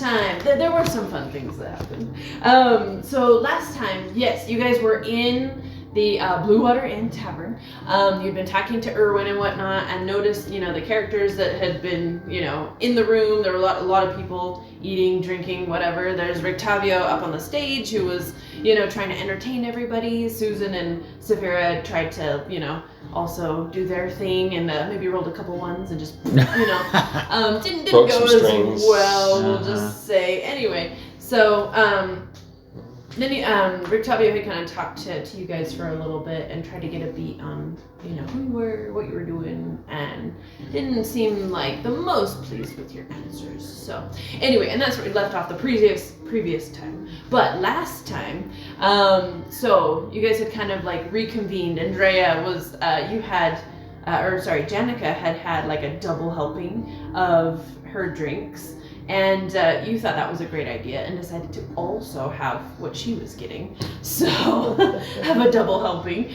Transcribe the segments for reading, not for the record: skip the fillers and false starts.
time, there were some fun things that happened. So last time, yes, you guys were in the Blue Water Inn Tavern. You'd been talking to Erwin and whatnot, and noticed, the characters that had been, in the room. There were a lot of people eating, drinking, whatever. There's Rictavio up on the stage who was, trying to entertain everybody. Susan and Saphira tried to, also do their thing, and maybe rolled a couple ones and just, didn't go as well, we'll just say. Anyway, so, then Rictavio had kind of talked to you guys for a little bit and tried to get a beat on, who you were, what you were doing, and didn't seem like the most pleased with your answers. So anyway, and that's where we left off the previous time. But last time, so you guys had kind of like reconvened. Andrea was, Janica had like a double helping of her drinks. And you thought that was a great idea and decided to also have what she was getting. So, have a double helping.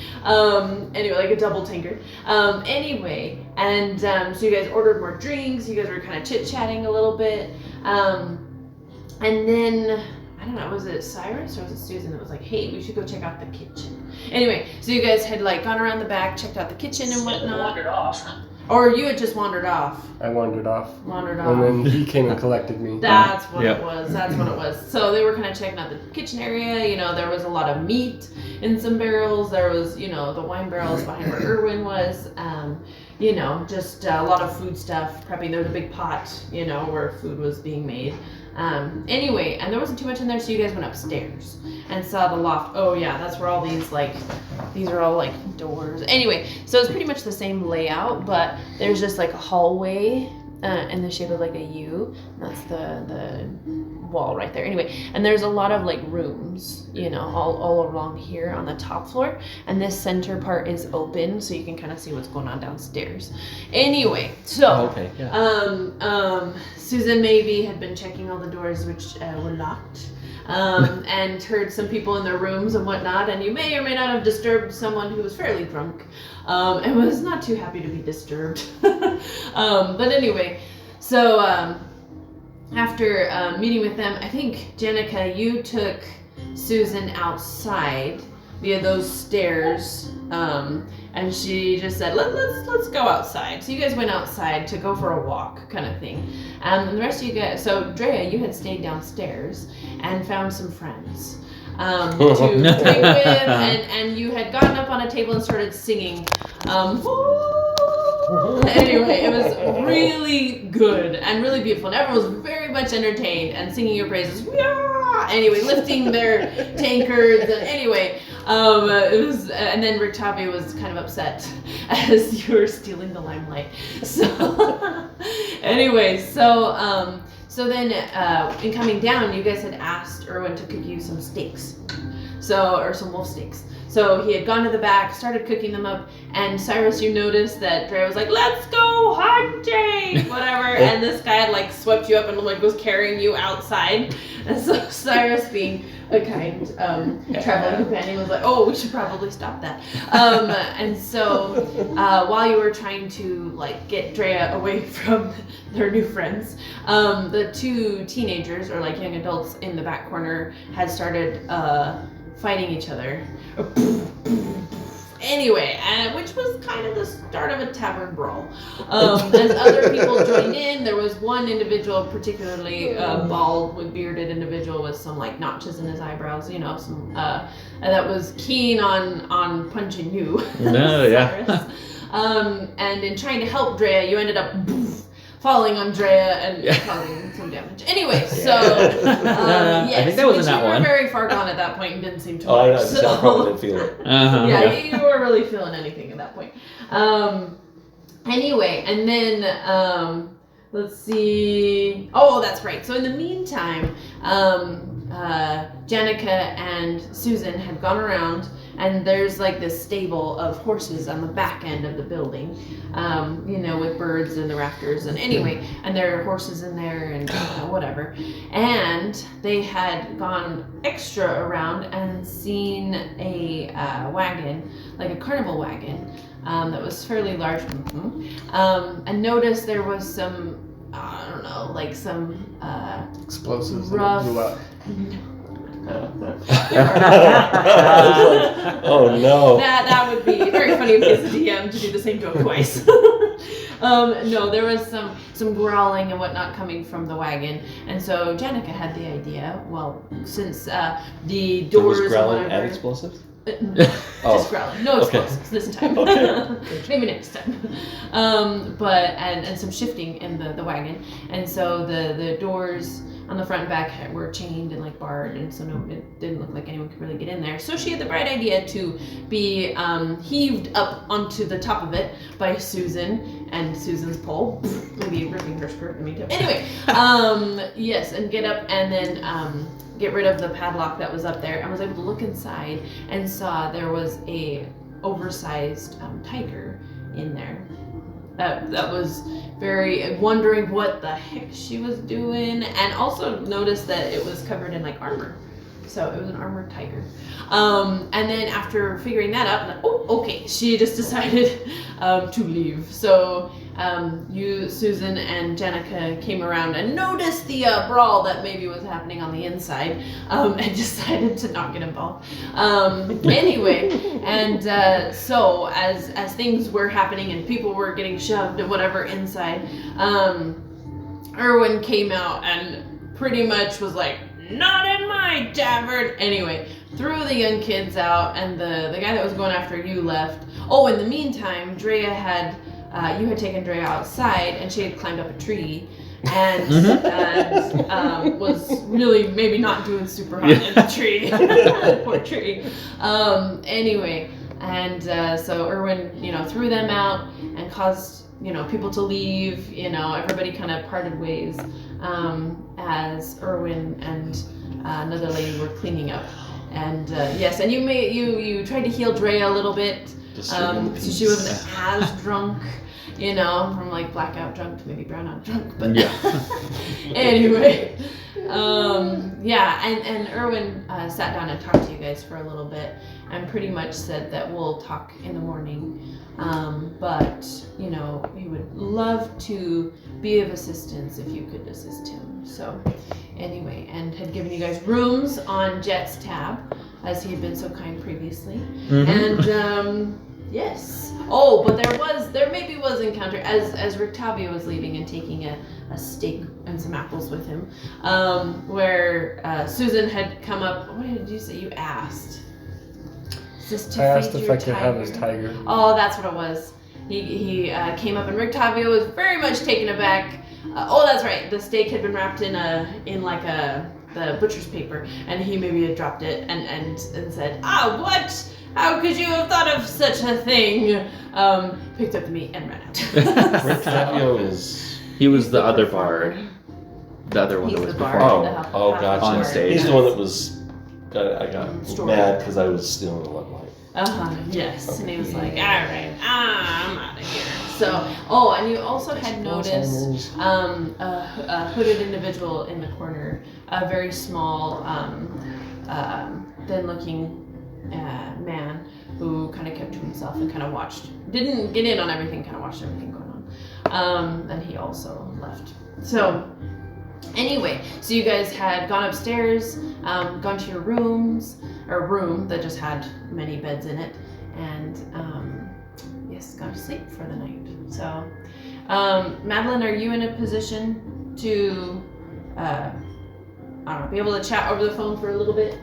Anyway, like a double tankard. Anyway, and so you guys ordered more drinks. You guys were kind of chit-chatting a little bit. And then, I don't know, was it Cyrus or was it Susan that was like, hey, we should go check out the kitchen. Anyway, so you guys had like gone around the back, checked out the kitchen and whatnot. Wandered off. Or you had just wandered off. I wandered off. And then he came and collected me. That's what it was. That's what it was. So they were kind of checking out the kitchen area. There was a lot of meat in some barrels. There was, the wine barrels behind where Erwin was. Just a lot of food stuff, prepping. There was a big pot, where food was being made. Anyway, and there wasn't too much in there, so you guys went upstairs and saw the loft. Oh yeah, that's where all these are all like doors. Anyway, so it's pretty much the same layout, but there's just like a hallway in the shape of like a U. That's the wall right there. Anyway, and there's a lot of like rooms, all along here on the top floor, and this center part is open, so you can kind of see what's going on downstairs. Anyway, so Susan maybe had been checking all the doors which were locked. And heard some people in their rooms and whatnot, and you may or may not have disturbed someone who was fairly drunk, and was not too happy to be disturbed. But anyway, so after meeting with them, I think, Janica, you took Susan outside via those stairs, and she just said, let's go outside. So you guys went outside to go for a walk, kind of thing. And the rest of you guys, so Drea, you had stayed downstairs and found some friends to drink with, and you had gotten up on a table and started singing. Anyway, it was really good and really beautiful, and everyone was very much entertained and singing your praises. Anyway, lifting their tankards, and anyway, it was, and then Rictavio was kind of upset as you were stealing the limelight. So, anyway, so then in coming down, you guys had asked Erwin to cook you some steaks, or some wolf steaks. So he had gone to the back, started cooking them up, and Cyrus, you noticed that Dre was like, let's go hunting, whatever, and this guy had like swept you up and like was carrying you outside, and so Cyrus, being a kind traveling companion, was like, oh, we should probably stop that. And so while you were trying to like get Drea away from their new friends, the two teenagers, or like young adults in the back corner, had started fighting each other. Anyway, which was kind of the start of a tavern brawl. As other people joined in, there was one individual, particularly bald, with bearded individual with some like notches in his eyebrows, some that was keen on punching you. Cyrus. And in trying to help Drea, you ended up falling on Drea and causing some damage. Anyway, so yes, I think that was in that one. You were very far gone at that point and didn't seem to. I probably didn't feel it. Yeah, you weren't really feeling anything at that point. Anyway, and then let's see. Oh, that's right. So in the meantime, Janica and Susan had gone around, and there's like this stable of horses on the back end of the building, with birds in the rafters, and anyway, and there are horses in there and whatever. And they had gone extra around and seen a wagon, like a carnival wagon, that was fairly large, and noticed there was some I don't know, like some Explosives rough. that blew up. Oh no. That would be very funny of his DM to do the same joke twice. No, there was some growling and whatnot coming from the wagon, and so Jenica had the idea. Well, since the There doors was growling and and whatever, explosives? just growling, no Okay. explosives this time. Maybe next time. But and some shifting in the wagon, and so the doors on the front and back were chained and like barred, and so it didn't look like anyone could really get in there. So she had the bright idea to be heaved up onto the top of it by Susan and Susan's pole, maybe ripping her skirt in the meantime. Anyway, yes, and get up and then get rid of the padlock that was up there, and was able to look inside and saw there was a oversized tiger in there. That was very wondering what the heck she was doing, and also noticed that it was covered in like armor. So it was an armored tiger. And then after figuring that out, okay, she just decided to leave. So you, Susan, and Jenica came around and noticed the brawl that maybe was happening on the inside, and decided to not get involved. Anyway, and so as things were happening and people were getting shoved and whatever inside, Erwin came out and pretty much was like, "Not in my tavern!" Anyway, threw the young kids out, and the guy that was going after you left. Oh, in the meantime, Drea had, you had taken Drea outside, and she had climbed up a tree, and, was really maybe not doing super hot in the tree. Poor tree. Anyway, and so Erwin, threw them out and caused, people to leave. Everybody kind of parted ways. As Erwin and another lady were cleaning up, and yes, and you tried to heal Drea a little bit, so she wasn't as drunk, from like blackout drunk to maybe brownout drunk, but yeah. Anyway, yeah, and Erwin sat down and talked to you guys for a little bit, and pretty much said that we'll talk in the morning, but he would love to be of assistance if you could assist him. So anyway, and had given you guys rooms on Jet's tab, as he had been so kind previously. And yes. Oh, but there maybe was encounter as Rictavio was leaving and taking a steak and some apples with him, where Susan had come up. What did you say? You asked. Is this to I asked feed if your I could have his tiger. Oh, that's what it was. He came up, and Rictavio was very much taken aback. Oh, that's right. The steak had been wrapped in the butcher's paper, and he maybe had dropped it and said, "Ah, what? How could you have thought of such a thing?" Picked up the meat and ran out. Rictavio is... He was the other bard. The other one He's that was the before. bard. Oh, gotcha. On stage. He's the one that was... I got Story. mad because I was stealing the limelight. Yes. And he was like, "All right, I'm out of here." So, and you also had noticed a hooded individual in the corner, a very small, thin-looking man who kind of kept to himself and kind of watched. Didn't get in on everything, kind of watched everything going on. And he also left. So, anyway, so you guys had gone upstairs, gone to your rooms, or room that just had many beds in it, and yes, gone to sleep for the night. So, Madeline, are you in a position to, I don't know, be able to chat over the phone for a little bit?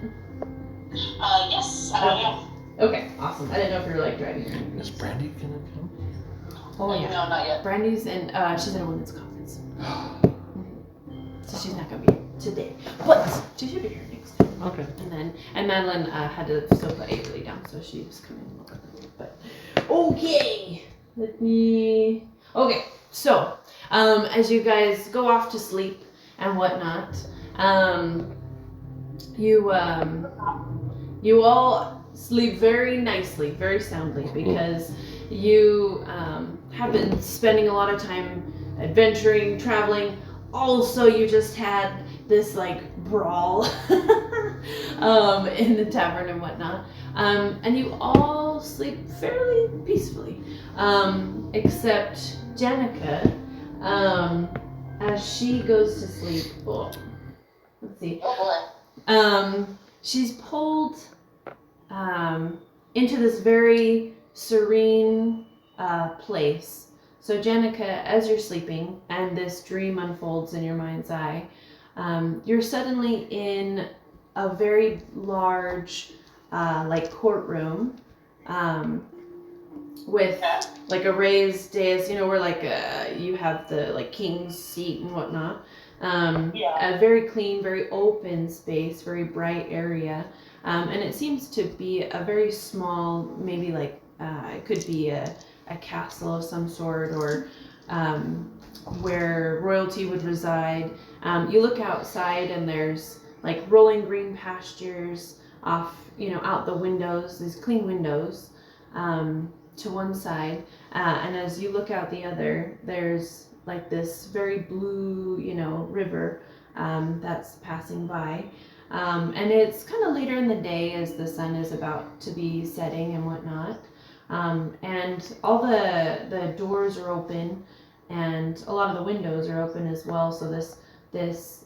Yes, I am. Okay, awesome. I didn't know if you were like driving or anything. Is Brandy gonna come? Oh yeah. No, not yet. Brandy's in, she's in a women's conference. So she's not gonna be today, but she should be here next time. Okay. And Madeline had to still put Avery down, so she's coming a little bit. But okay, okay. So as you guys go off to sleep and whatnot, you all sleep very nicely, very soundly, because you have been spending a lot of time adventuring, traveling. Also, you just had this like brawl in the tavern and whatnot, and you all sleep fairly peacefully, except Jenica, as she goes to sleep, oh, let's see. Oh boy. She's pulled into this very serene place. So, Janica, as you're sleeping and this dream unfolds in your mind's eye, you're suddenly in a very large, like courtroom, with like a raised dais. You know, where like you have the like king's seat and whatnot. A very clean, very open space, very bright area. And it seems to be a very small, maybe like it could be a castle of some sort, or where royalty would reside. You look outside and there's like rolling green pastures off, out the windows, these clean windows to one side. And as you look out the other, there's like this very blue, river that's passing by. And it's kind of later in the day as the sun is about to be setting and whatnot. And all the doors are open, and a lot of the windows are open as well. So this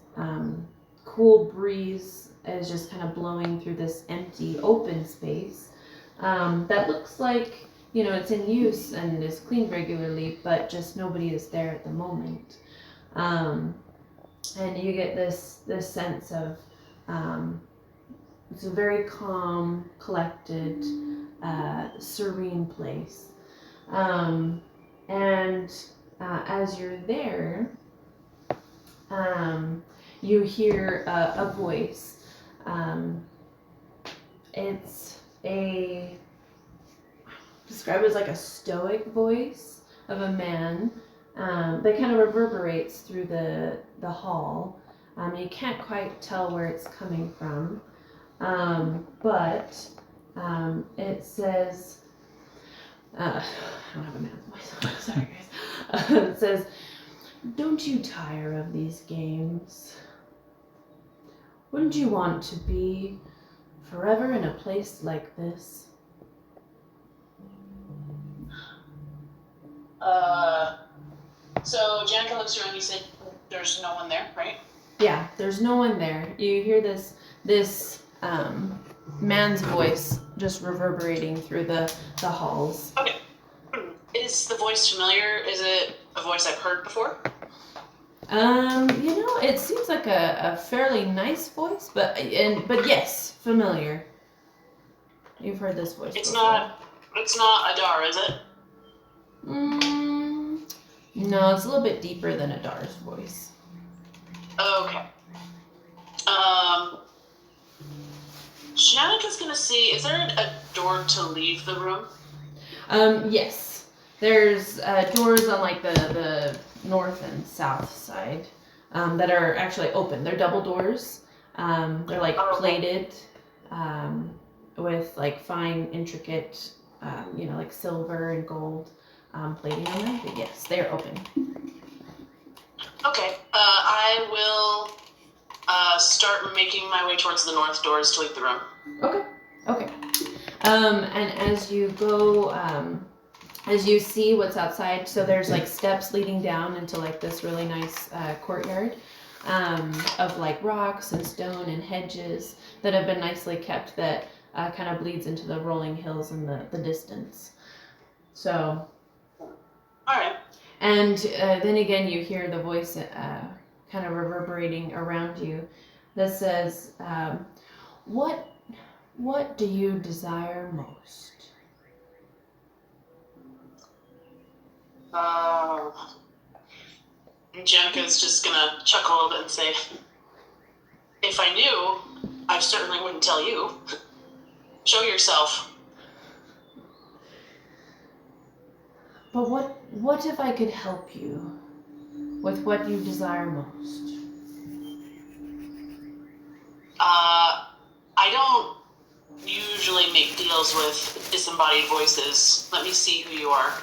cool breeze is just kind of blowing through this empty open space that looks like it's in use and is cleaned regularly, but just nobody is there at the moment. And you get this sense of it's a very calm, collected, serene place. And as you're there, you hear a voice. It's described as like a stoic voice of a man that kind of reverberates through the hall. You can't quite tell where it's coming from, but it says, I don't have a man's voice, sorry guys. It says, "Don't you tire of these games? Wouldn't you want to be forever in a place like this?" So Janica looks around. You said there's no one there, right? Yeah, there's no one there. You hear this man's voice just reverberating through the halls. Okay. Is the voice familiar? Is it a voice I've heard before? It seems like a fairly nice voice, but yes, familiar. You've heard this voice before. It's not Adar, is it? No, it's a little bit deeper than Adar's voice. Okay. Janica's gonna see, is there a door to leave the room? Yes. There's doors on like the north and south side that are actually open. They're double doors. They're like plated with like fine, intricate, like silver and gold plating on them. But yes, they're open. Okay. I will start making my way towards the north doors to leave the room. Okay. And as you go, as you see what's outside, so there's like steps leading down into like this really nice courtyard of like rocks and stone and hedges that have been nicely kept, that kind of bleeds into the rolling hills in the distance. So. Alright. And then again, you hear the voice kind of reverberating around you that says, what do you desire most? Janica's just gonna chuckle a little bit and say, "If I knew, I certainly wouldn't tell you. Show yourself." But what if I could help you with what you desire most? I don't usually make deals with disembodied voices. Let me see who you are.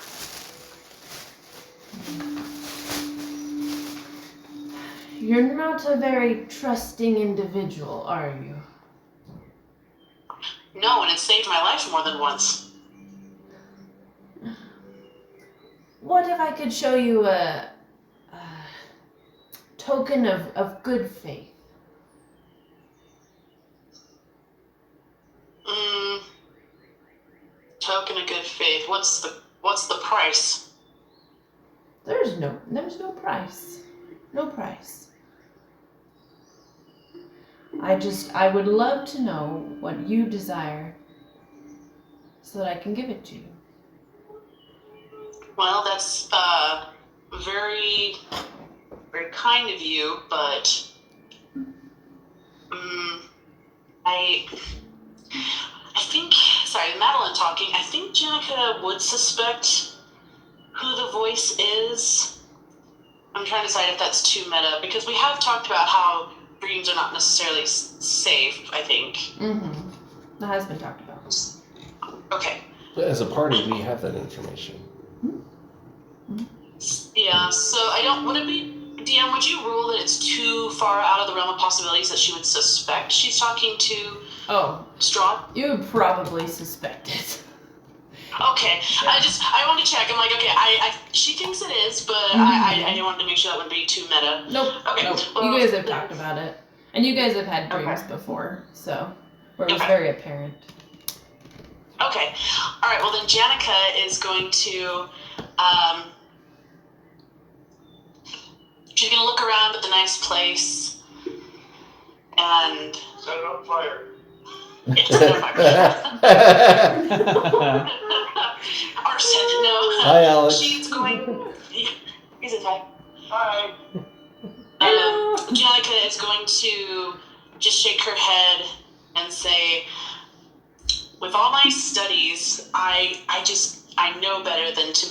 You're not a very trusting individual, are you? No, and it saved my life more than once. What if I could show you a token of good faith. Token of good faith. What's the price? There's no price. No price. I would love to know what you desire so that I can give it to you. Well, that's very, very kind of you, but I think, sorry, Madeline talking, I think Jenica would suspect who the voice is. I'm trying to decide if that's too meta, because we have talked about how dreams are not necessarily safe, I think. Mm-hmm. That has been talked about. Okay. But as a party, we have that information. Yeah, so I don't, would it be, DM, would you rule that it's too far out of the realm of possibilities that she would suspect she's talking to Strahd? You would probably suspect it. Okay, yeah. I wanted to check. I'm like, okay, she thinks it is, but I wanted to make sure that wouldn't be too meta. Nope. Okay. Nope. Well, you guys have talked about it, and you guys have had dreams before, so where it was very apparent. Okay. All right. Well, then Jenica is going to. She's gonna look around at the nice place, and Set it on fire. It's set it on fire. Arson, no. Hi, Alex. She's going. He's a type. Hi. Hello. Jenica is going to just shake her head and say, with all my studies, I know better than to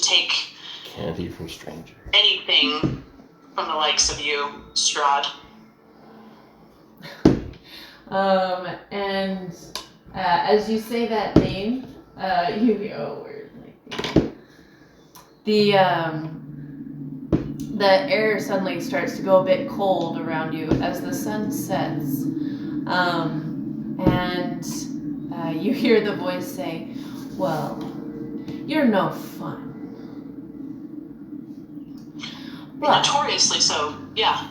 take Candy from strangers. anything from the likes of you, Strahd. And as you say that name, the air suddenly starts to go a bit cold around you as the sun sets, and you hear the voice say, "Well, you're no fun." But, Notoriously so, yeah.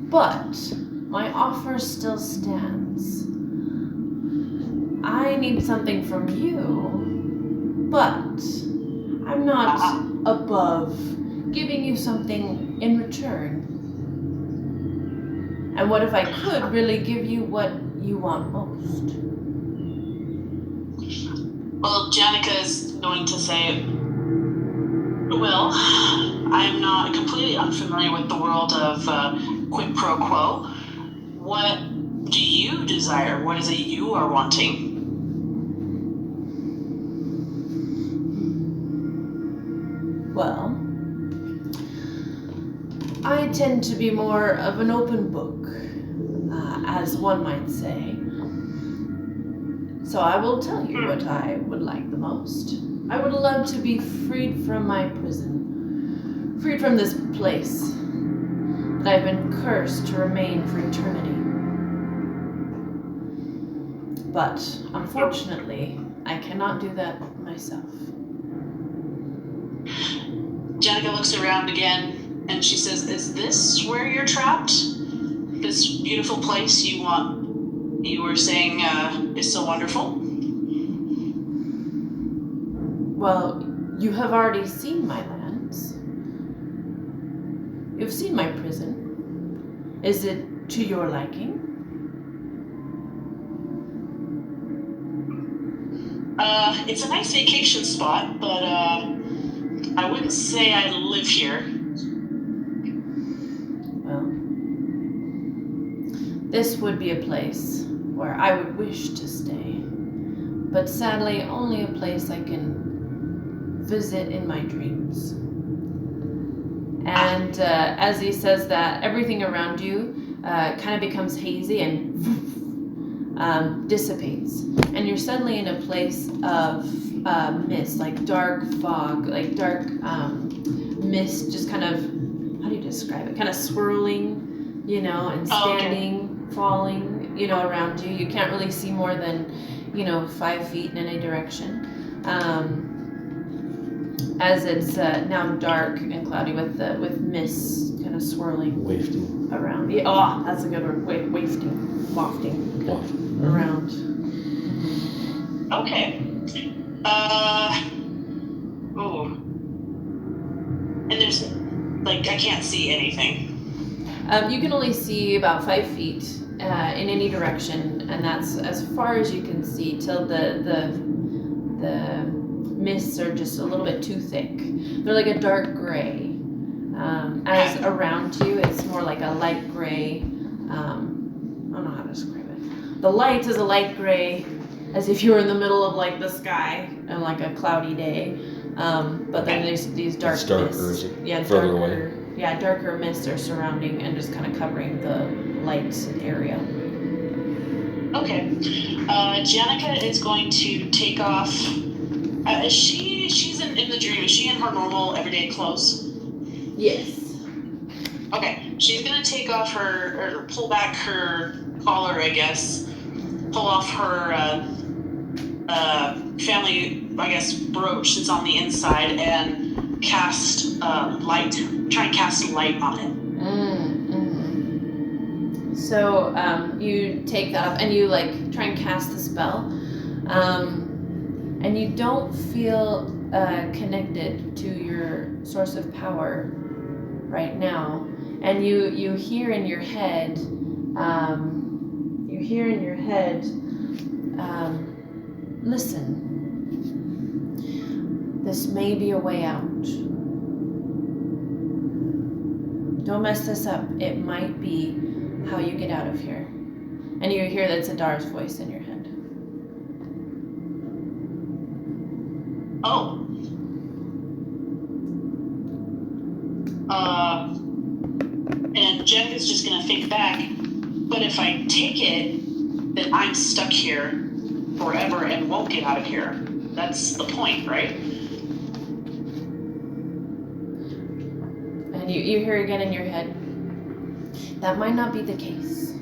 but my offer still stands. I need something from you, but I'm not above giving you something in return. And what if I could really give you what you want most? Well, Jenica is going to say, well, I'm not completely unfamiliar with the world of quid pro quo. What do you desire? What is it you are wanting? Well, I tend to be more of an open book, as one might say. So I will tell you what I would like the most. I would love to be freed from my prison, freed from this place that I've been cursed to remain for eternity. But unfortunately, I cannot do that myself. Jenica looks around again and she says, is this where you're trapped? This beautiful place you were saying is so wonderful? Well, you have already seen my lands. You've seen my prison. Is it to your liking? It's a nice vacation spot, but I wouldn't say I live here. Well, this would be a place where I would wish to stay, but sadly only a place I can visit in my dreams. And as he says that, everything around you kind of becomes hazy and dissipates. And you're suddenly in a place of mist, like dark fog, like dark mist, just kind of, how do you describe it? Kind of swirling, and standing, falling, around you. You can't really see more than, 5 feet in any direction. as it's now dark and cloudy with mists kind of swirling Wafting. around. Yeah, oh, that's a good word. Wafting, wafting around. Okay. Oh. And there's, like, I can't see anything. You can only see about 5 feet in any direction, and that's as far as you can see till the mists are just a little bit too thick. They're like a dark gray. As around you, it's more like a light gray. I don't know how to describe it. The light is a light gray, as if you were in the middle of like the sky on like a cloudy day. But then there's these dark It's darker, mists. is it? Yeah, Further darker. away? Yeah, darker mists are surrounding and just kind of covering the light area. Okay. Janica is going to take off. She's in the dream. Is she in her normal everyday clothes? Yes. Okay. She's gonna take off or pull back her collar, I guess. Pull off her family, I guess, brooch that's on the inside and cast light. Try and cast light on it. So you take that off and you like try and cast the spell, and you don't feel connected to your source of power right now. And you hear in your head, listen. This may be a way out. Don't mess this up. It might be how you get out of here. And you hear that's Adar's voice in your head. Oh. And Jenica's just gonna think back, but if I take it, then I'm stuck here forever and won't get out of here. That's the point, right? And you hear again in your head, that might not be the case.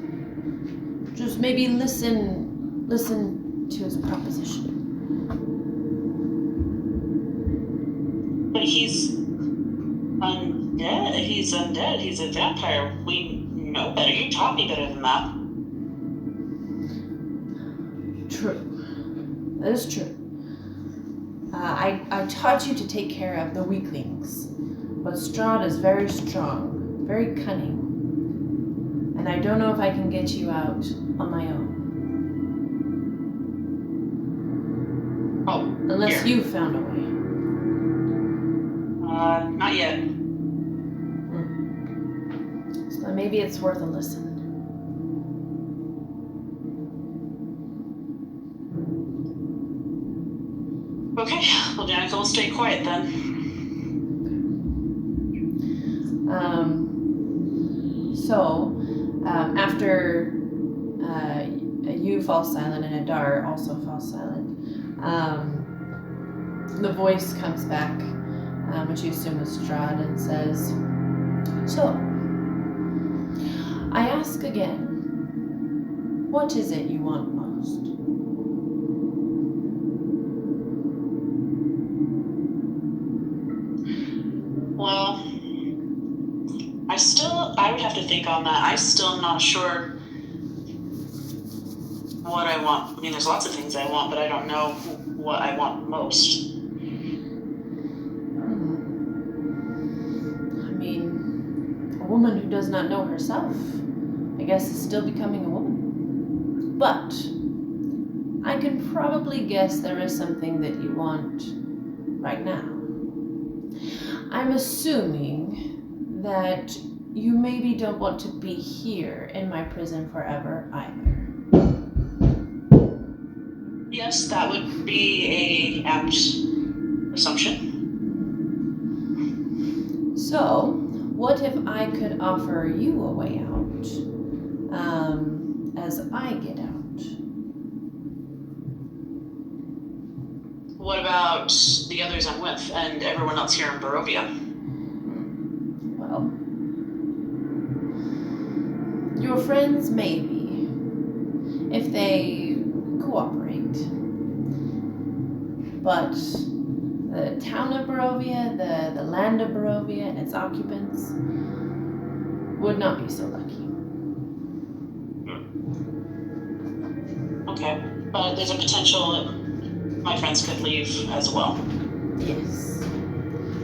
Just maybe listen to his proposition. But he's undead. He's undead. He's a vampire. We know better. You taught me better than that. True. That is true. I taught you to take care of the weaklings, but Strahd is very strong, very cunning, and I don't know if I can get you out on my own. Oh, Unless here. you found a way. Not yet. So maybe it's worth a listen. Okay, well, Janica will stay quiet then. After you fall silent and Adar also falls silent, the voice comes back, which you assume is Strahd, and says, "So, I ask again, what is it you want most?" Well, I would have to think on that. I'm still not sure what I want. I mean, there's lots of things I want, but I don't know what I want most. I mean, a woman who does not know herself, I guess, is still becoming a woman. But I can probably guess there is something that you want right now. I'm assuming that you maybe don't want to be here in my prison forever either. Yes, that would be a apt assumption. So, what if I could offer you a way out, as I get out? What about the others I'm with and everyone else here in Barovia? Well, your friends maybe, if they cooperate. But the town of Barovia, the land of Barovia, and its occupants would not be so lucky. Okay, but there's a potential that my friends could leave as well. Yes.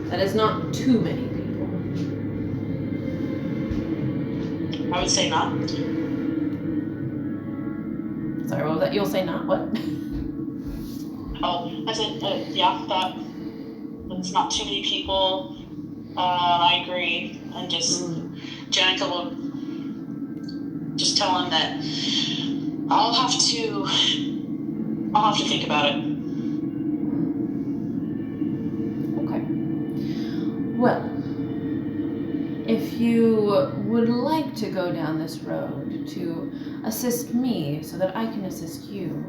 That is not too many people. I would say not. Sorry, what was that? You'll say not what? Oh, I said, that's not too many people. I agree. And just, Jenica will just tell him that I'll have to think about it. Okay. Well, if you would like to go down this road to assist me so that I can assist you,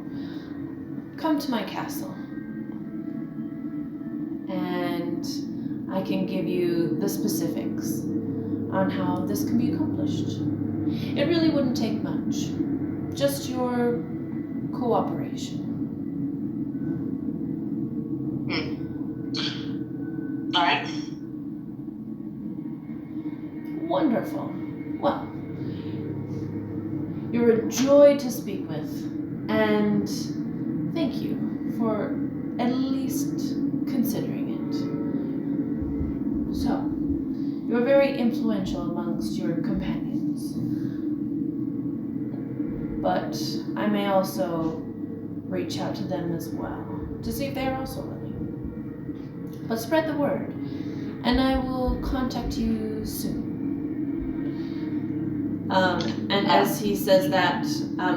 come to my castle. And I can give you the specifics on how this can be accomplished. It really wouldn't take much. Just your cooperation. All right. Wonderful. Well, you're a joy to speak with, and thank you for at least considering it. So, you're very influential amongst your companions. But I may also reach out to them as well to see if they are also willing. But spread the word, and I will contact you soon. And as he says that,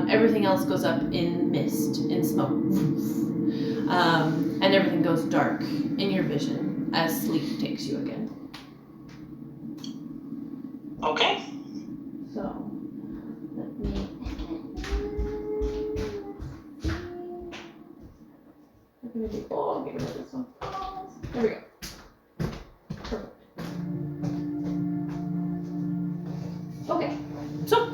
everything else goes up in mist, in smoke. And everything goes dark in your vision as sleep takes you again. Okay. So, let me... Oh, get rid of this one. There we go. Perfect. Okay, so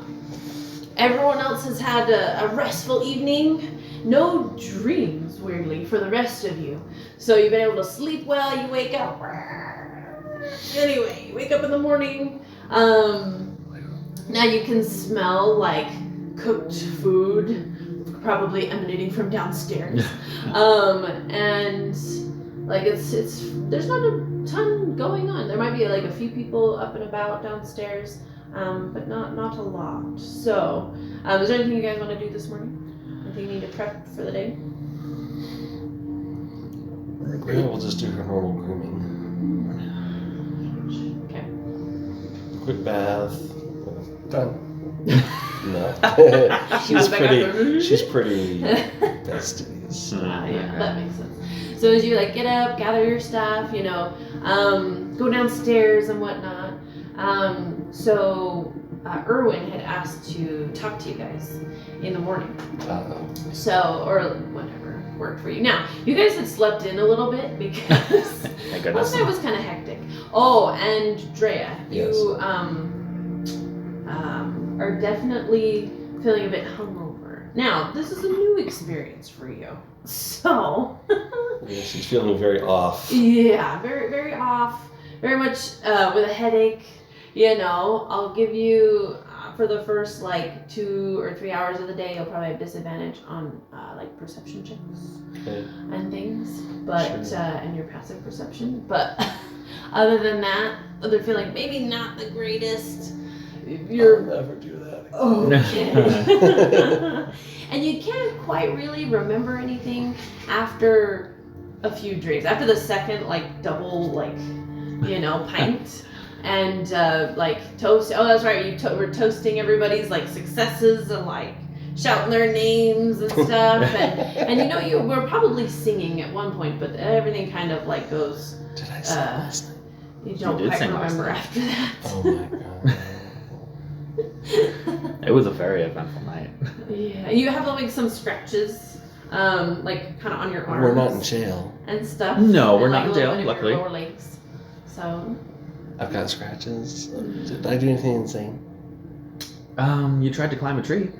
everyone else has had a restful evening. No dreams, weirdly, for the rest of you. So you've been able to sleep well, you wake up. Anyway, you wake up in the morning. Now you can smell like cooked food, probably emanating from downstairs. And like it's there's not a ton going on. There might be like a few people up and about downstairs, but not a lot. So, is there anything you guys want to do this morning? Anything you need to prep for the day? Yeah, we'll just do her normal grooming. Okay. Quick bath. Done. No. She's pretty. She's pretty fastidious. Yeah, that makes sense. So as you like get up, gather your stuff, go downstairs and whatnot. So Erwin had asked to talk to you guys in the morning. So, or whatever worked for you. Now, you guys had slept in a little bit because Thank goodness. last night was kind of hectic. Oh, and Drea, you are definitely feeling a bit hungover. Now, this is a new experience for you. So, Yeah, she's feeling very off. yeah, very, very off. Very much with a headache. I'll give you for the first like 2 or 3 hours of the day, you'll probably have disadvantage on like perception checks and things, but Sure. And your passive perception. But other than that, they're feeling maybe not the greatest. I'll never do that. Okay. And you can't quite really remember anything after a few drinks. After the second like double pint. And toast. Oh, that's right. You were toasting everybody's like successes and like shouting their names and stuff. and you were probably singing at one point, but everything kind of like goes. Did I sing last night? You don't did quite sing last remember night. after that. Oh my god. It was a very eventful night. Yeah, you have like some scratches, like kind of on your arms. We're not in jail. And stuff. No, we're and, not like, in a jail, little bit of your luckily. lower legs. So. I've got scratches. Did I do anything insane? You tried to climb a tree.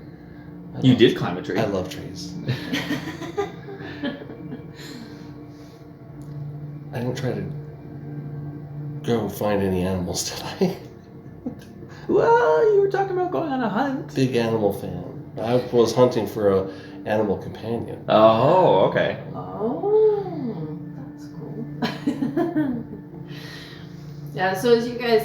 You did climb a tree. I love trees. didn't try to go find any animals, did I? Well, you were talking about going on a hunt. Big animal fan. I was hunting for a animal companion. Oh, okay. Oh, that's cool. Yeah, so as you guys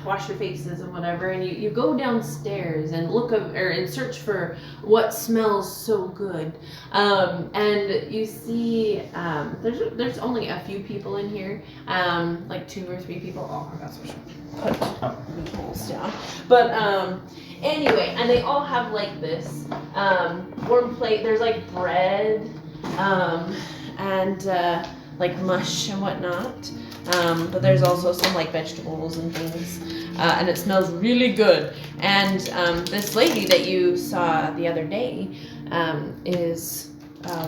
wash your faces and whatever, and you go downstairs and and search for what smells so good, and you see there's only a few people in here, like 2 or 3 people. Oh, I forgot to put the holes down. But anyway, and they all have like this warm plate. There's like bread, and like mush and whatnot. But there's also some like vegetables and things, and it smells really good. And this lady that you saw the other day is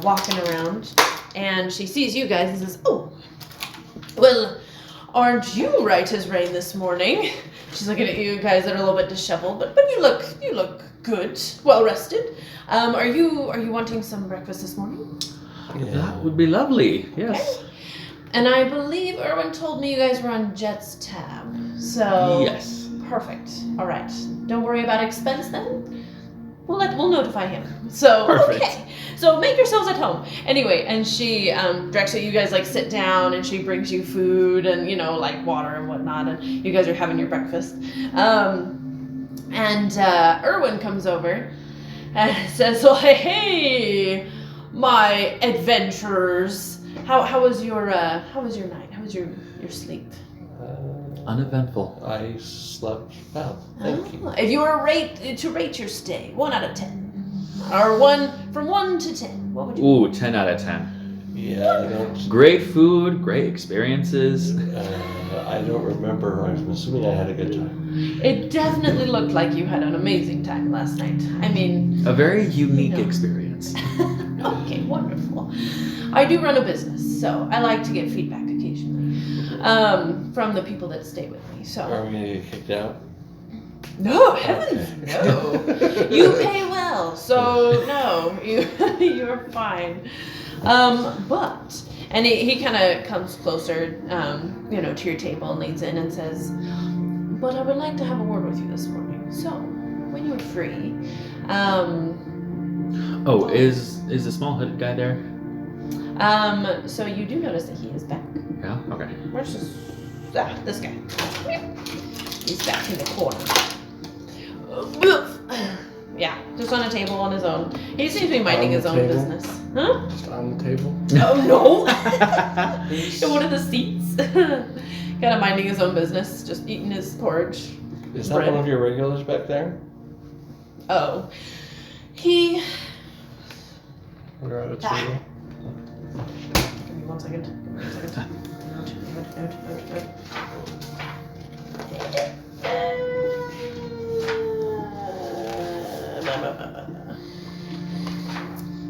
walking around, and she sees you guys and says, "Oh, well, aren't you right as rain this morning?" She's looking at you guys that are a little bit disheveled, but you look good, well rested. Are you wanting some breakfast this morning? Yeah. That would be lovely. Yes. Okay. And I believe Erwin told me you guys were on Jet's tab. So Yes. perfect. All right. Don't worry about expense then. We'll notify him. So Perfect. okay. So make yourselves at home. Anyway, and she directs you guys like sit down, and she brings you food and like water and whatnot, and you guys are having your breakfast. And Erwin comes over and says, "Well, hey, my adventurers. How was your night? How was your sleep?" Uneventful. I slept well. Thank you. If you were to rate your stay, 1 out of 10, or 1 from 1 to 10, what would you? Ooh, 10 out of 10. Yeah, I don't. Great food, great experiences. I don't remember. I'm assuming I had a good time. It definitely looked like you had an amazing time last night. I mean, A very unique No. experience. okay, wonderful. I do run a business, so I like to get feedback occasionally from the people that stay with me. So. Are we gonna get kicked out? No, heavens, no. You pay well, so no, you're fine. But he kind of comes closer, to your table and leans in and says, "But I would like to have a word with you this morning. So, when you're free, Oh, is the small hooded guy there? so you do notice that he is back. Yeah. Okay. Where's this guy? He's back in the corner. Yeah, just on a table on his own. He seems to be minding On his the own table? business. Huh? Just on the table. Oh no! In one of the seats. Kind of minding his own business, just eating his porridge. Is that Bread. one of your regulars back there? Oh. He... We're at a Ah. table. Give me 1 second. Note.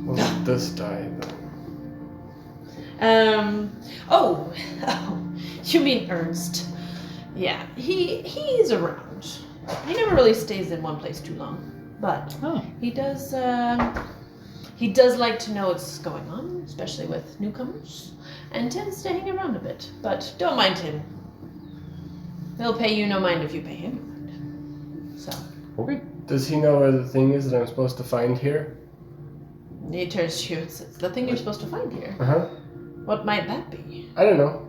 Well, this die Oh, you mean Ernst? Yeah, he's around. He never really stays in one place too long, but Oh. he does like to know what's going on, especially with newcomers, and tends to hang around a bit. But don't mind him. He'll pay you no mind if you pay him no mind. So Okay. Does he know where the thing is that I'm supposed to find here? he turns to you and says, "The thing you're supposed to find here. Uh-huh. What might that be?" I don't know.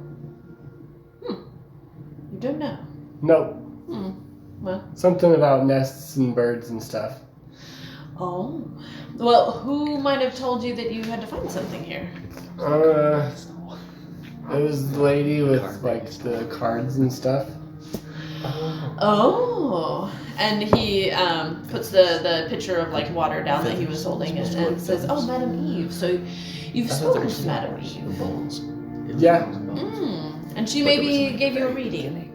You don't know. No. Well. Something about nests and birds and stuff. Oh. Well, who might have told you that you had to find something here? It was the lady with like the cards and stuff. Oh. And he puts the pitcher of like water down that he was holding and says, "Oh, Madam Eve. So you've spoken to Madam Eve." Bones. Yeah. And she maybe gave you a reading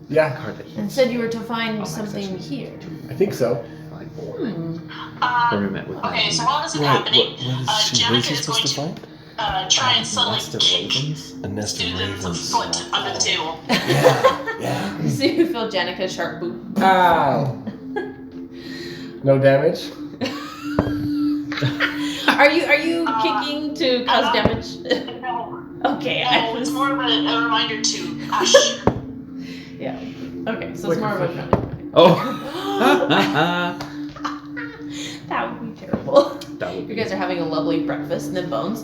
Yeah, and said you were to find something here. I think so. Where we met with Okay, so while this is happening, what is Jenica she is going supposed to to find? try and subtly Nest of kick ravens. A nest of students a ravens. foot under the table. Yeah. So you feel Janica's sharp boot. Ow. No damage? Are you kicking to cause damage? No. Okay. No, it's more of a reminder to hush. Yeah. Okay, so it's more of a friendly. Oh. That would be terrible. That would You be. guys are having a lovely breakfast and then Bones.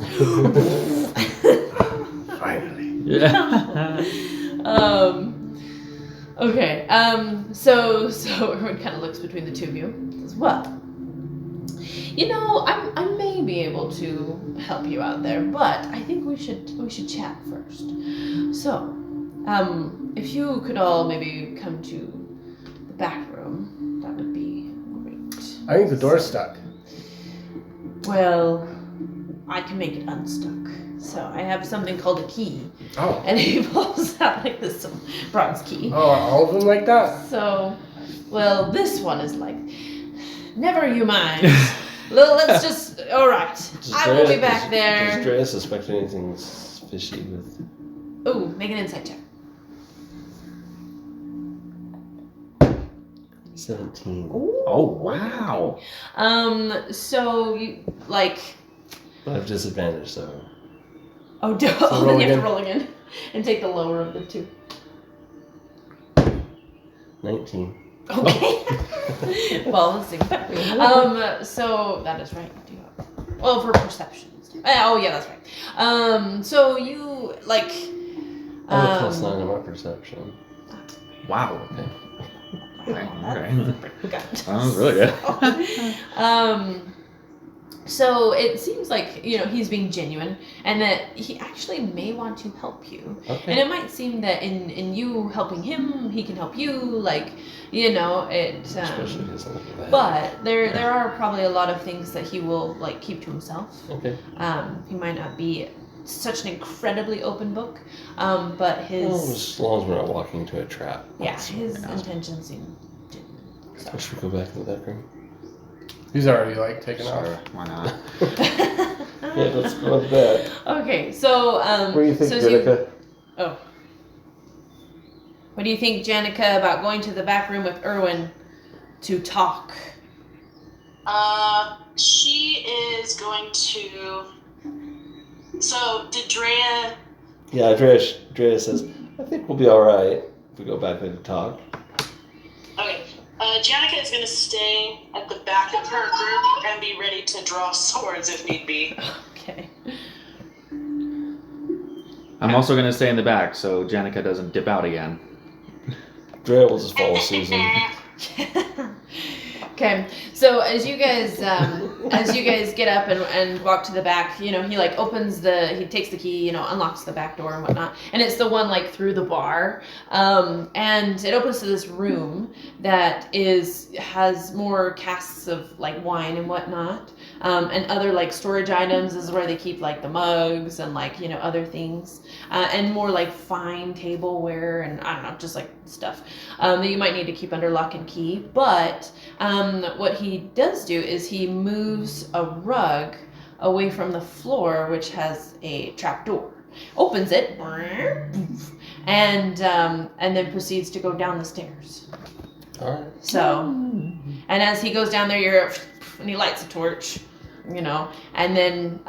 Finally. Yeah. Okay. So everyone kind of looks between the two of you. Says, "Well, you know, I may be able to help you out there, but I think we should chat first. So, if you could all maybe come to the back room, that would be great." I think the door's stuck. Well, I can make it unstuck. So I have something called a key. Oh. And he pulls out like this bronze key. Oh, are all of them like that? So, well, this one is like, never you mind. Let's just, all right. I will be back Does there. Drea suspect anything's fishy with... Ooh, make an insight check. 17. Oh, wow. So you like, But I have disadvantage, so... oh, roll then you have again. to roll again and take the lower of the two. 19. Okay. Well, let's see. So that is right. You do have, well, for perception. Oh yeah, that's right. So you like. I have a +9 on my perception. Wow. Okay. Okay. Okay. That was really good. So it seems like, you know, he's being genuine and that he actually may want to help you. Okay. And it might seem that in you helping him, he can help you, like, you know, it Especially if he doesn't look at that. but there are probably a lot of things that he will like keep to himself. Okay. He might not be such an incredibly open book, but his Well, as long as we're not walking into a trap. yeah, his intentions seem genuine. So. Should we go back to the bedroom? He's already like taken off. Sure, why not? Yeah, let's go to bed. Okay, so What do you think, so Jenica? oh, what do you think, Janica, about going to the back room with Erwin to talk? She is going to. So, did Drea. Yeah, Drea says, I think we'll be alright if we go back there to talk. Okay. Janica is going to stay at the back of her group and be ready to draw swords if need be. Okay. I'm also going to stay in the back so Janica doesn't dip out again. Drea will just follow Susan. Okay, so as you guys get up and walk to the back, you know, he like he takes the key, you know, unlocks the back door and whatnot, and it's the one like through the bar, and it opens to this room that has more casks of like wine and whatnot, and other like storage items. This is where they keep like the mugs and like, you know, other things, and more like fine tableware and I don't know, just like stuff that you might need to keep under lock and key, but. What he does do is he moves a rug away from the floor, which has a trap door. Opens it, and then proceeds to go down the stairs. Alright. So, and as he goes down there, and he lights a torch, you know, and then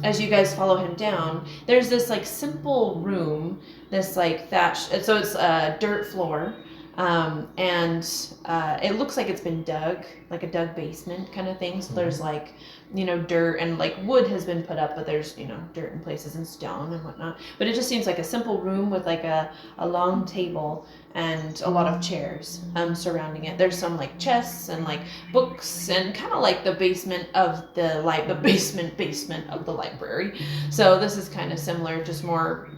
as you guys follow him down, there's this like simple room, this like thatch. So it's a dirt floor. And it looks like it's been dug, like a dug basement kind of thing. So there's like, you know, dirt and like wood has been put up, but there's, you know, dirt in places and stone and whatnot. But it just seems like a simple room with like a long table and a lot of chairs surrounding it. There's some like chests and like books and kind of like the basement of the basement of the library. So this is kind of similar, just more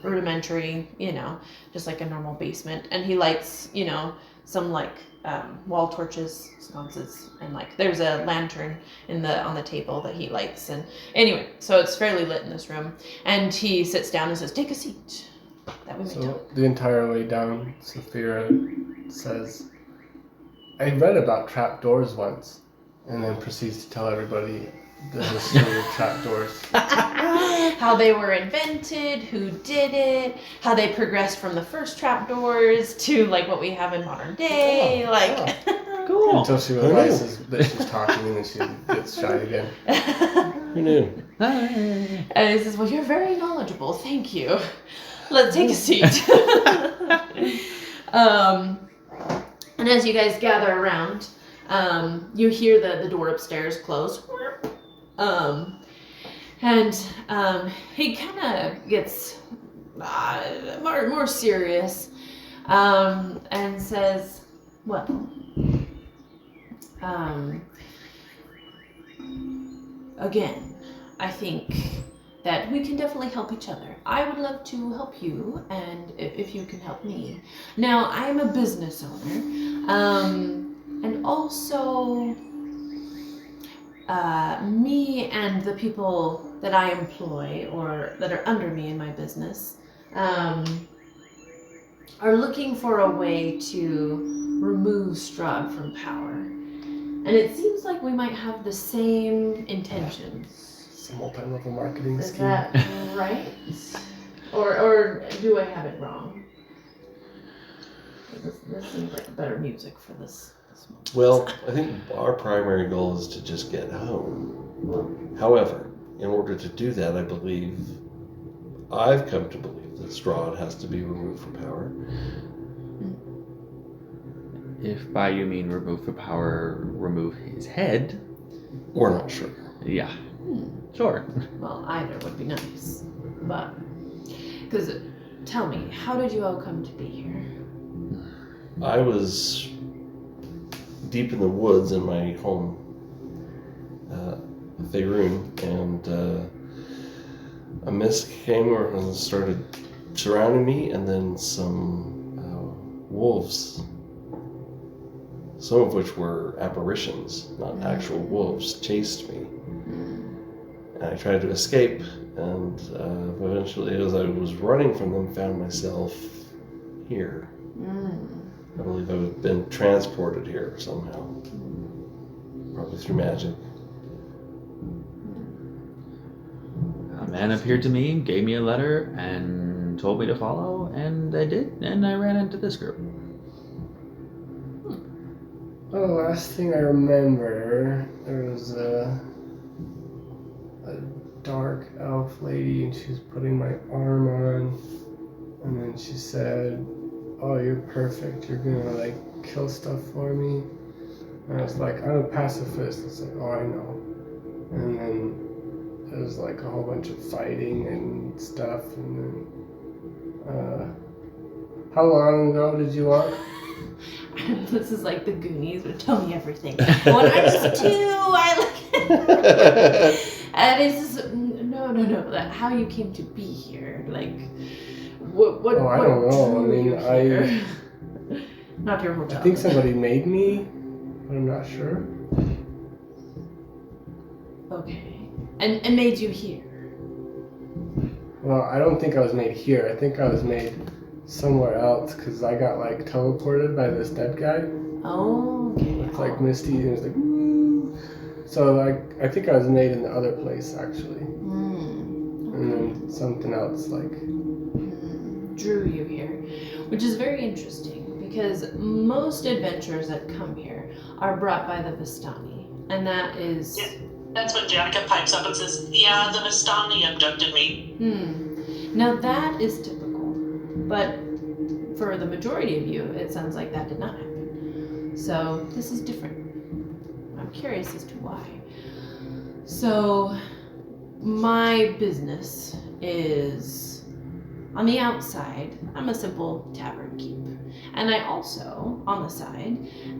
rudimentary, you know, just like a normal basement. And he lights, you know, some like wall torches, sconces, and like there's a lantern on the table that he lights. And anyway, so it's fairly lit in this room. And he sits down and says, "Take a seat." That we may talk. So the entire way down, Saphira says, I read about trapdoors once, and then proceeds to tell everybody the history of trapdoors. How they were invented, who did it, how they progressed from the first trapdoors to like what we have in modern day. Cool. Until she realizes that she's talking and then she gets shy again. Who knew? And he says, well, you're very knowledgeable. Thank you. Let's take a seat. And as you guys gather around, you hear the door upstairs close. And he kind of gets more serious and says, well, again, I think that we can definitely help each other. I would love to help you, and if you can help me. Now, I'm a business owner, and also me and the people that I employ or that are under me in my business are looking for a way to remove Strahd from power. And it seems like we might have the same intentions. It's a multi-level marketing Is scheme. that right? Or do I have it wrong? This seems like better music for this moment. Well, I think our primary goal is to just get home. However, in order to do that, I've come to believe that Strahd has to be removed from power. If by you mean remove from power, remove his head. We're not sure. Yeah. Sure. Well, either would be nice. But, because, tell me, how did you all come to be here? I was deep in the woods in my home, Faerun, and a mist came and started surrounding me, and then some wolves, some of which were apparitions, not actual wolves, chased me. And I tried to escape, and eventually, as I was running from them, found myself here. I believe I've been transported here somehow, probably through magic. A man appeared to me, gave me a letter, and told me to follow, and I did, and I ran into this group. Well, the last thing I remember, there was a dark elf lady, and she was putting my arm on, and then she said, "Oh, you're perfect. You're gonna like kill stuff for me." And I was like, "I'm a pacifist." It's like, "Oh, I know." And then there was like a whole bunch of fighting and stuff. And then, how long ago did you walk? This is like the Goonies, but tell me everything. When I was 2, and it's just, no. That how you came to be here, like. What I don't know. drew I mean, you here? Not your hotel. I think somebody made me, but I'm not sure. Okay. And made you here. Well, I don't think I was made here. I think I was made somewhere else because I got like teleported by this dead guy. Oh, okay. It's like Misty, and it was like, woo. So like, I think I was made in the other place actually. And then something else like drew you here, which is very interesting because most adventurers that come here are brought by the Vistani, and that is. Yeah, that's when Janica pipes up and says, "Yeah, the Vistani abducted me." Now that is typical, but for the majority of you, it sounds like that did not happen. So this is different. I'm curious as to why. So my business is on the outside. I'm a simple tavern keep. And I also, on the side,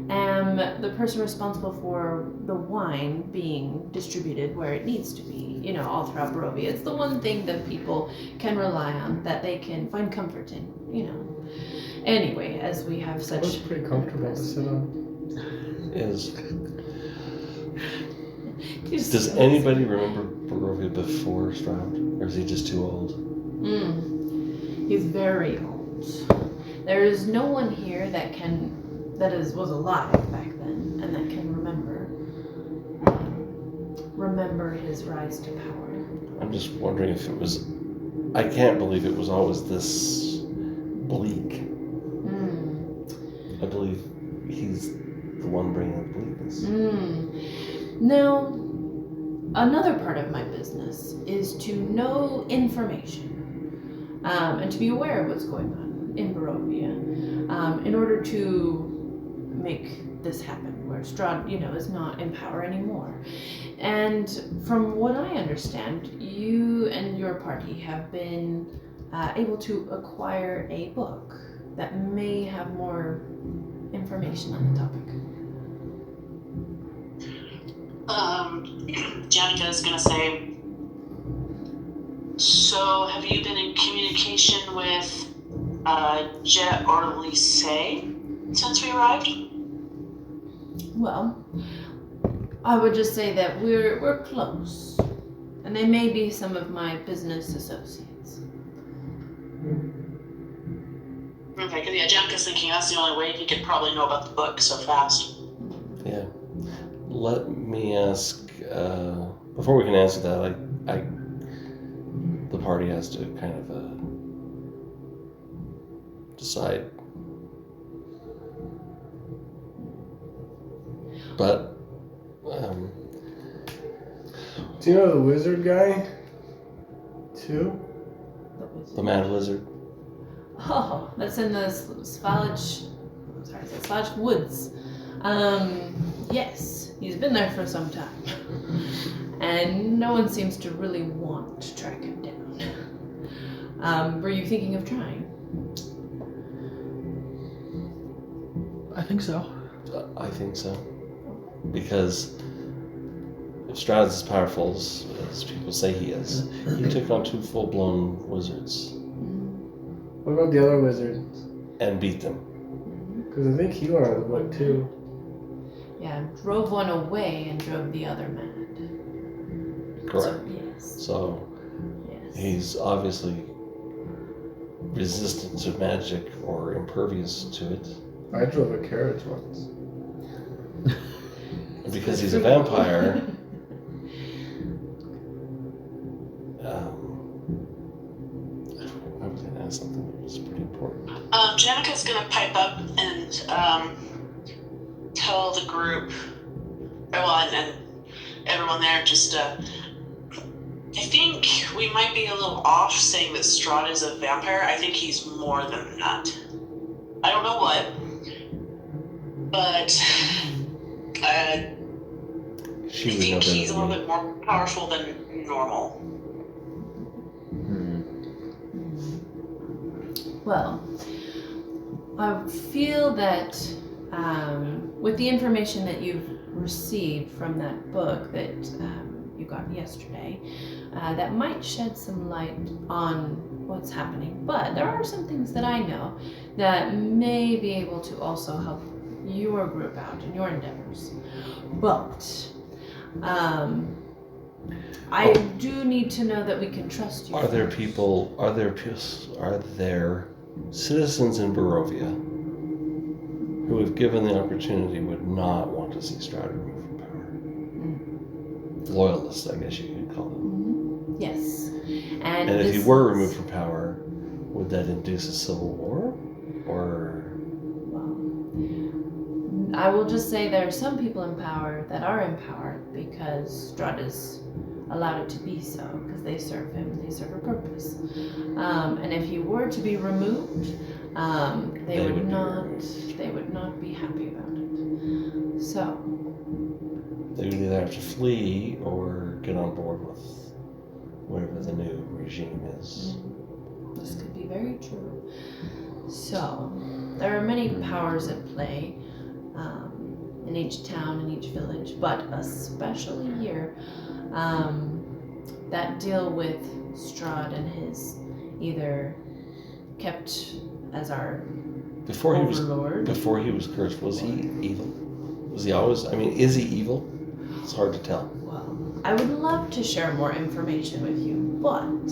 am the person responsible for the wine being distributed where it needs to be, all throughout Barovia. It's the one thing that people can rely on, that they can find comfort in, Anyway, as we have such... It was pretty comfortable to sit on. Does anybody remember Barovia before Strahd? Or is he just too old? He's very old. There is no one here that was alive back then and that can remember his rise to power. I'm just wondering if it was... I can't believe it was always this bleak. I believe he's the one bringing things. Now, another part of my business is to know information and to be aware of what's going on in Barovia in order to make this happen, where Strahd, is not in power anymore. And from what I understand, you and your party have been able to acquire a book that may have more information on the topic. Janica is gonna say, so have you been in communication with Jet or Lise since we arrived? Well, I would just say that we're close, and they may be some of my business associates. Okay, because Janica's thinking that's the only way he could probably know about the book so fast. Yeah. Let me ask, before we can answer that, the party has to kind of decide. But, do you know the wizard guy? Too? the Mad Lizard. Oh, that's in the Svalage Woods. Yes, he's been there for some time. And no one seems to really want to track him down. Were you thinking of trying? I think so. I think so. Because if Strahd's as powerful as people say he is, he took on 2 full-blown wizards What about the other wizards? and beat them. Because I think he wanted the book too. Yeah, drove one away and drove the other mad. Correct. Yes. So Yes. he's obviously resistant to magic or impervious to it. I drove a carriage once. Because he's a vampire. I was going to ask something that was pretty important. Janica's gonna pipe up and tell the group, and everyone there, just I think we might be a little off saying that Strahd is a vampire. I think he's more than that. I don't know what, but She I would know think better he's a than little me. bit more powerful than normal. Well, I feel that with the information that you've received from that book that you got yesterday, that might shed some light on what's happening. But there are some things that I know that may be able to also help your group out in your endeavors. But I do need to know that we can trust you. Are there citizens in Barovia who, if given the opportunity, would not want to see Strahd removed from power? Loyalists, I guess you could call them. Yes. And if he were removed from power, would that induce a civil war? Or... Well, I will just say there are some people in power that are in power because Strahd is allowed it to be so, because they serve him, they serve a purpose. And if he were to be removed, they would not be happy about it. So they would either have to flee or get on board with whatever the new regime is. this could be very true. So there are many powers at play in each town, in each village, but especially here, that deal with Strahd and his either kept as our overlord. Before he was cursed, was he evil? Was he always? I mean, is he evil? It's hard to tell. Well, I would love to share more information with you, but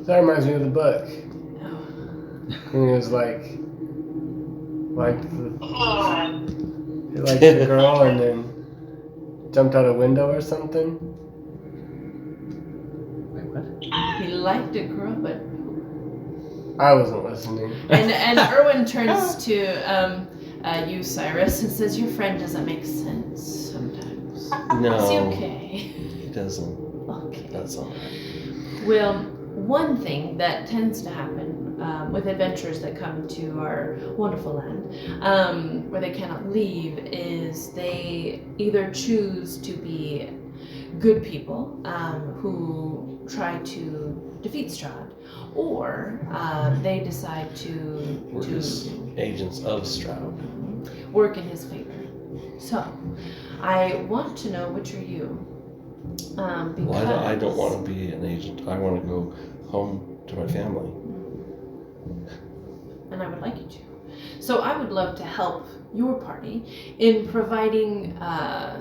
That reminds me of the book. oh, And he was like Oh, he liked the girl and then jumped out a window or something. Wait, what? he liked a girl, but I wasn't listening. and Erwin turns to you, Cyrus, and says your friend doesn't make sense sometimes. No. Is he okay? He doesn't. Okay. That's all right. Well, one thing that tends to happen with adventurers that come to our wonderful land, where they cannot leave, is they either choose to be good people who try to defeat Strahd, or they decide We're just agents of Strahd. work in his favor. So, I want to know which are you. Because Well, I don't want to be an agent. I want to go home to my family. and I would like you to. So I would love to help your party in providing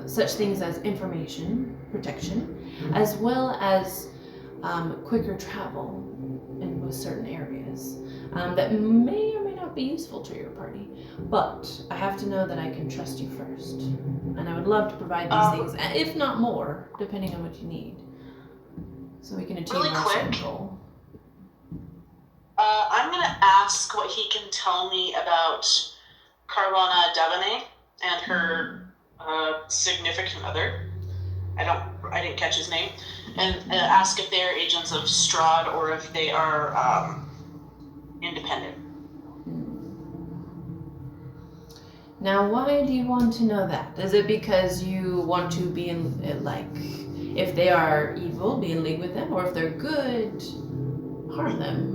such things as information, protection, as well as quicker travel in with certain areas that may or may not be useful to your party. But I have to know that I can trust you first. And I would love to provide these things, if not more, depending on what you need. So we can achieve Really our quick. certain goal. I'm gonna ask what he can tell me about Carvana Devaney and her significant other. I didn't catch his name, and ask if they are agents of Strahd or if they are independent. Now, why do you want to know that? Is it because you want to be in, if they are evil, be in league with them, or if they're good, harm them?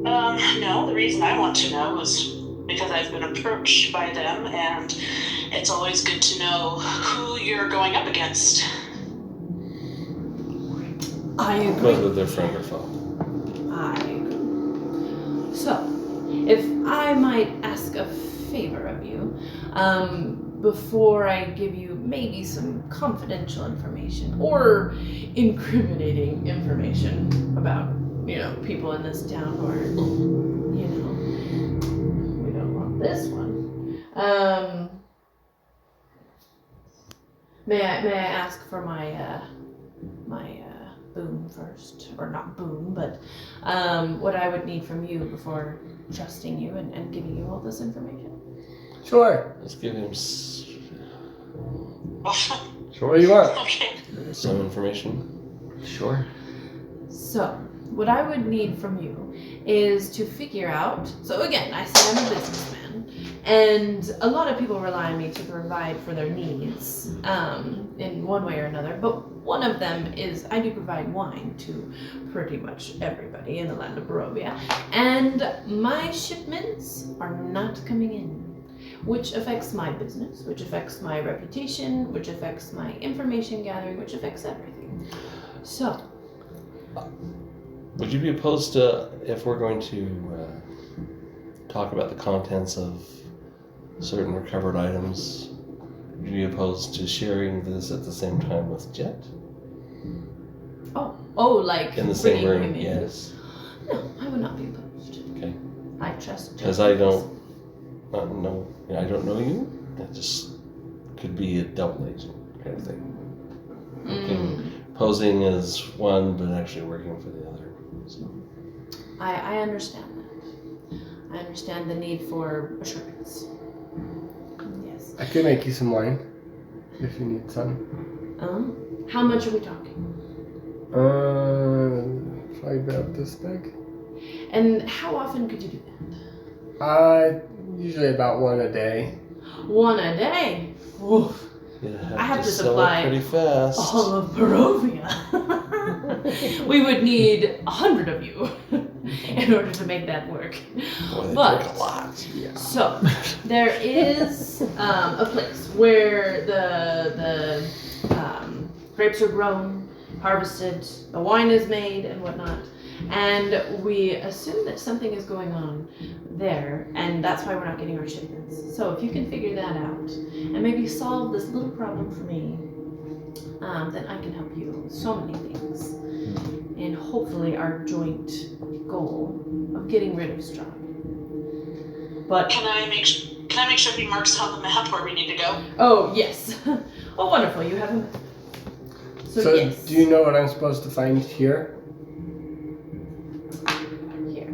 No, the reason I want to know is because I've been approached by them, and it's always good to know who you're going up against. I agree. Whether they're friend or foe. I agree. So, if I might ask a favor of you, before I give you maybe some confidential information or incriminating information about, people in this town who are, we don't want this one. May I ask for my boon first, or not boon, but what I would need from you before trusting you and giving you all this information? Sure. Let's give him What do you want? Okay. some information. Sure. So, what I would need from you is to figure out, so again, I said I'm a businessman, and a lot of people rely on me to provide for their needs in one way or another, but one of them is I do provide wine to pretty much everybody in the land of Barovia, and my shipments are not coming in, which affects my business, which affects my reputation, which affects my information gathering, which affects everything. So, Would you be opposed to, if we're going to talk about the contents of certain recovered items, would you be opposed to sharing this at the same time with Jet? like In the same bringing room, him in? yes. No, I would not be opposed. Okay. I trust. Because I don't know you. That just could be a double agent kind of thing. Posing as one, but actually working for the other. So. I understand that. I understand the need for assurance. Yes. I could make you some wine if you need some. How much are we talking? Probably about this big. And how often could you do that? Usually about one a day. One a day? Oof. You I have to sell supply it pretty fast. all of Barovia. We would need 100 of you in order to make that work. Boy, they But- drink a lot. Yeah. So, there is a place where the grapes are grown, harvested, the wine is made, and whatnot. And we assume that something is going on there, and that's why we're not getting our shipments. So if you can figure that out, and maybe solve this little problem for me, then I can help you with so many things. And hopefully our joint goal of getting rid of Strahd. But Can I make sure he marks on the map where we need to go? oh yes, oh wonderful, you have a map. So yes, do you know what I'm supposed to find here? here.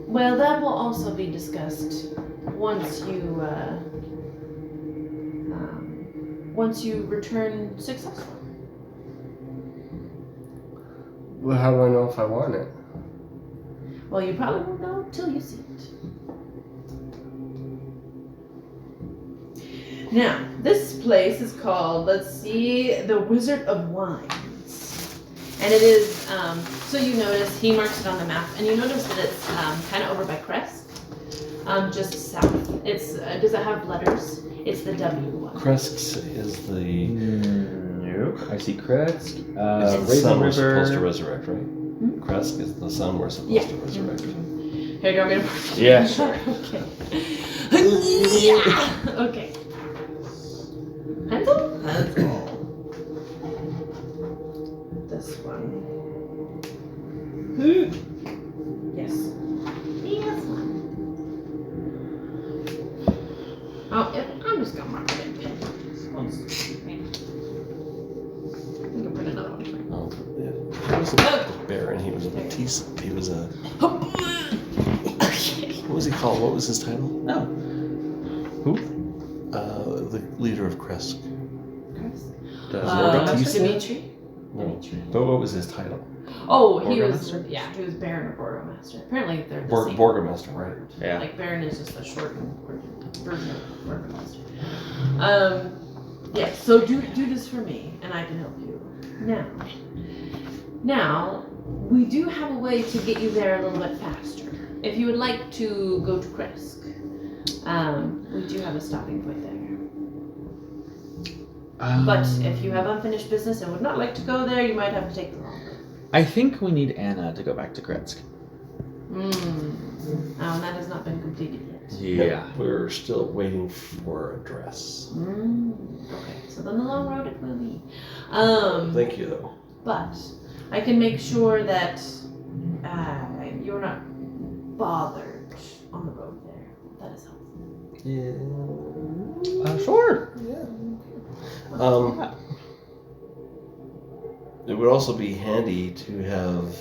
Well, that will also be discussed once you return successful. Well, how do I know if I want it? Well, you probably won't know till you see it. Now, this place is called, let's see, the Wizard of Wines. And it is, so you notice, he marks it on the map, and you notice that it's kind of over by Crest, just south. Does it have letters? It's the W one. Kresk is the Nope. I see Kresk. is the Raven sun we're River. supposed to resurrect, right? Kresk is the sun we're supposed to resurrect. Here, do you want me to mark it? Yeah, sure. Okay. Okay. Pencil? Pencil. This one. Yes. Yes. Oh, I'm just gonna mark it in pen. We can print another one. Oh, yeah. He wasn't a baron. He was a Batiste. He was a. What was he called? What was his title? No. Who? The leader of Kresk. Dimitri. No. But what was his title? Oh, he was. Borgmaster? Yeah, he was Baron or Borgmaster. Apparently, they're the same. Borgmaster, right? Yeah. Like Baron is just a shortened version of Borgmaster. Yeah. So do this for me, and I can help you. Now, we do have a way to get you there a little bit faster. If you would like to go to Kresk, we do have a stopping point there. But if you have unfinished business and would not like to go there, you might have to take the long road. I think we need Anna to go back to Kresk. Oh, and that has not been completed yet. Yeah. We're still waiting for a dress. Okay, so then the long road it will be. Thank you, though. But I can make sure that you're not bothered on the road there. That is helpful. Yeah. Sure. Yeah. It would also be handy to have,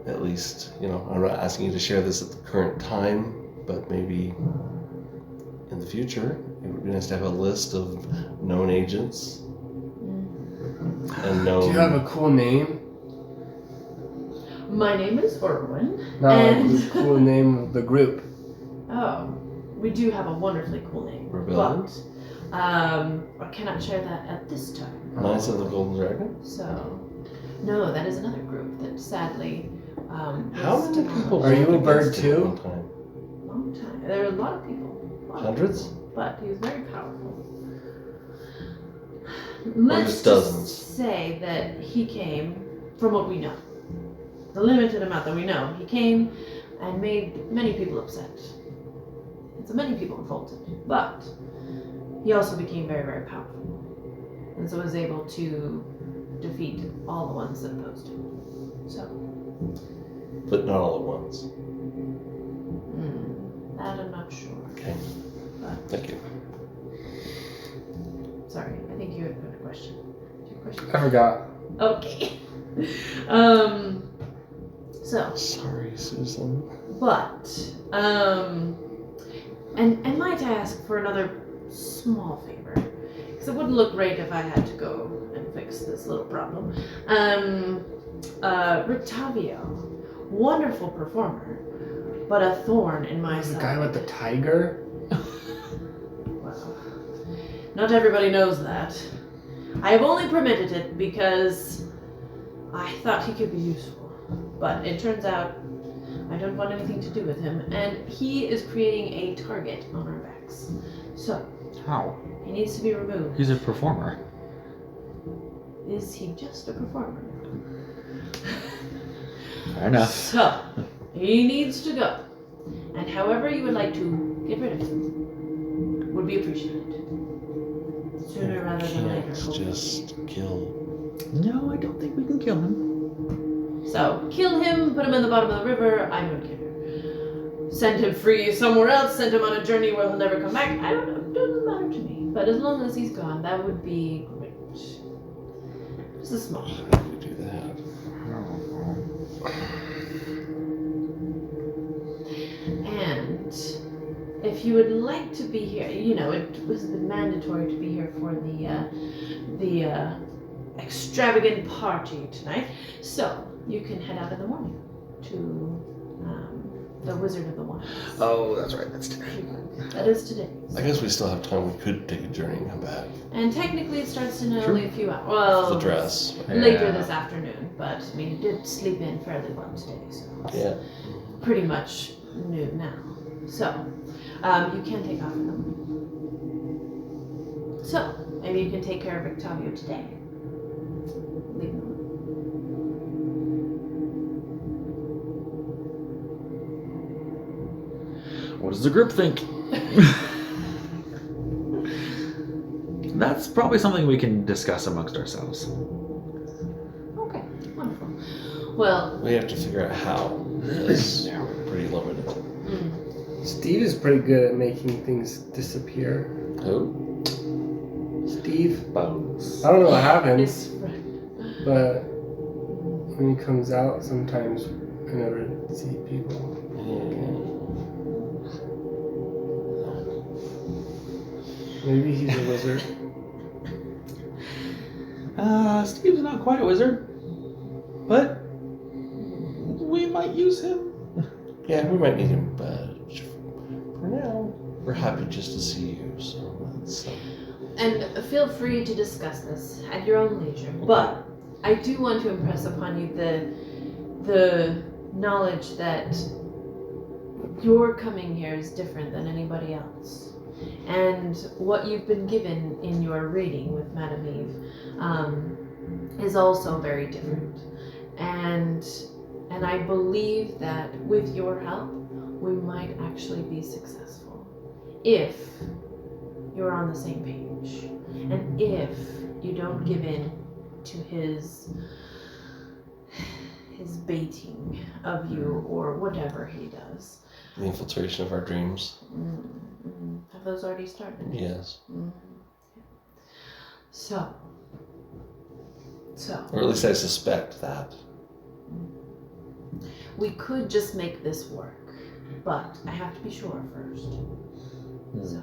at least, I'm not asking you to share this at the current time, but maybe in the future, it would be nice to have a list of known agents and known. Do you have a cool name? My name is Orwin. No, and the cool name of the group. Oh, we do have a wonderfully cool name. Rebellion? But I cannot share that at this time. Knights of the Golden Dragon? So, no, that is another group that sadly. How was many demolished. people? Are you a worked bird against it too? at one time? Long time. There are a lot of people. Hundreds? But he was very powerful. Or Let's just dozens? just say that he came, from what we know, the limited amount that we know, he came and made many people upset. And so many people revolted. But he also became very, very powerful. And so was able to defeat all the ones that opposed him. So. But not all at once. That I'm not sure. Okay. But, Thank you. sorry, I think you had a question. Do you have a question? I forgot. Okay. So, Sorry, Susan. but, and might I ask for another small favor? Because it wouldn't look great if I had to go and fix this little problem. Rictavio, wonderful performer, but a thorn in my The side. guy with the tiger? Well, not everybody knows that. I have only permitted it because I thought he could be useful. But it turns out I don't want anything to do with him, and he is creating a target on our backs. So, How? he needs to be removed. He's a performer. Is he just a performer? Fair enough. So, he needs to go. And however you would like to get rid of him would be appreciated. Sooner rather than later. Can't hopefully. just kill. No, I don't think we can kill him. So, kill him, put him in the bottom of the river, I don't care. Send him free somewhere else, send him on a journey where he'll never come back, I don't know, it doesn't matter to me. But as long as he's gone, that would be great. Just a small. How do we do that? And if you would like to be here, it was mandatory to be here for the extravagant party tonight. So you can head out in the morning to the Wizard of the Wines. Oh, that's right. That's today. That is today. I guess we still have time. We could take a journey and come back. And technically it starts in True. only a few hours. Well, The dress. later Yeah. this afternoon, but I mean, you did sleep in fairly well today, so it's Yeah. pretty much noon now. So, you can take off in the morning. So, maybe you can take care of Victavio today. Leave him alone. What does the group think? That's probably something we can discuss amongst ourselves. Okay, wonderful. Well, We have to figure out how. It's pretty limited. Steve is pretty good at making things disappear. Who? Steve. Bones. I don't know what happens, it's but when he comes out, sometimes I never see people. Maybe he's a wizard. Steve's not quite a wizard, but we might use him. Yeah, we might need him, but for now, we're happy just to see you. So that's. And feel free to discuss this at your own leisure. But I do want to impress upon you the knowledge that your coming here is different than anybody else. And what you've been given in your reading with Madame Eve is also very different. And I believe that with your help, we might actually be successful. If you're on the same page. And if you don't give in to his baiting of you or whatever he does. The infiltration of our dreams. Mm-hmm. Have those already started? Yes. Mm-hmm. So. Or at least I suspect that. We could just make this work, but I have to be sure first. So.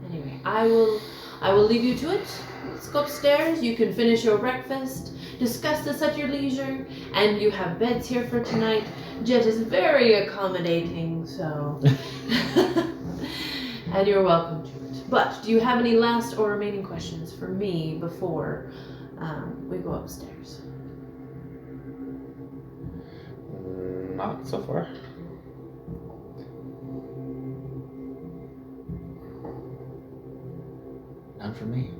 Anyway, I will leave you to it. Let's go upstairs. You can finish your breakfast, discuss this at your leisure, and you have beds here for tonight. Jet is very accommodating, so and you're welcome to it. But do you have any last or remaining questions for me before we go upstairs? Not so far. None for me.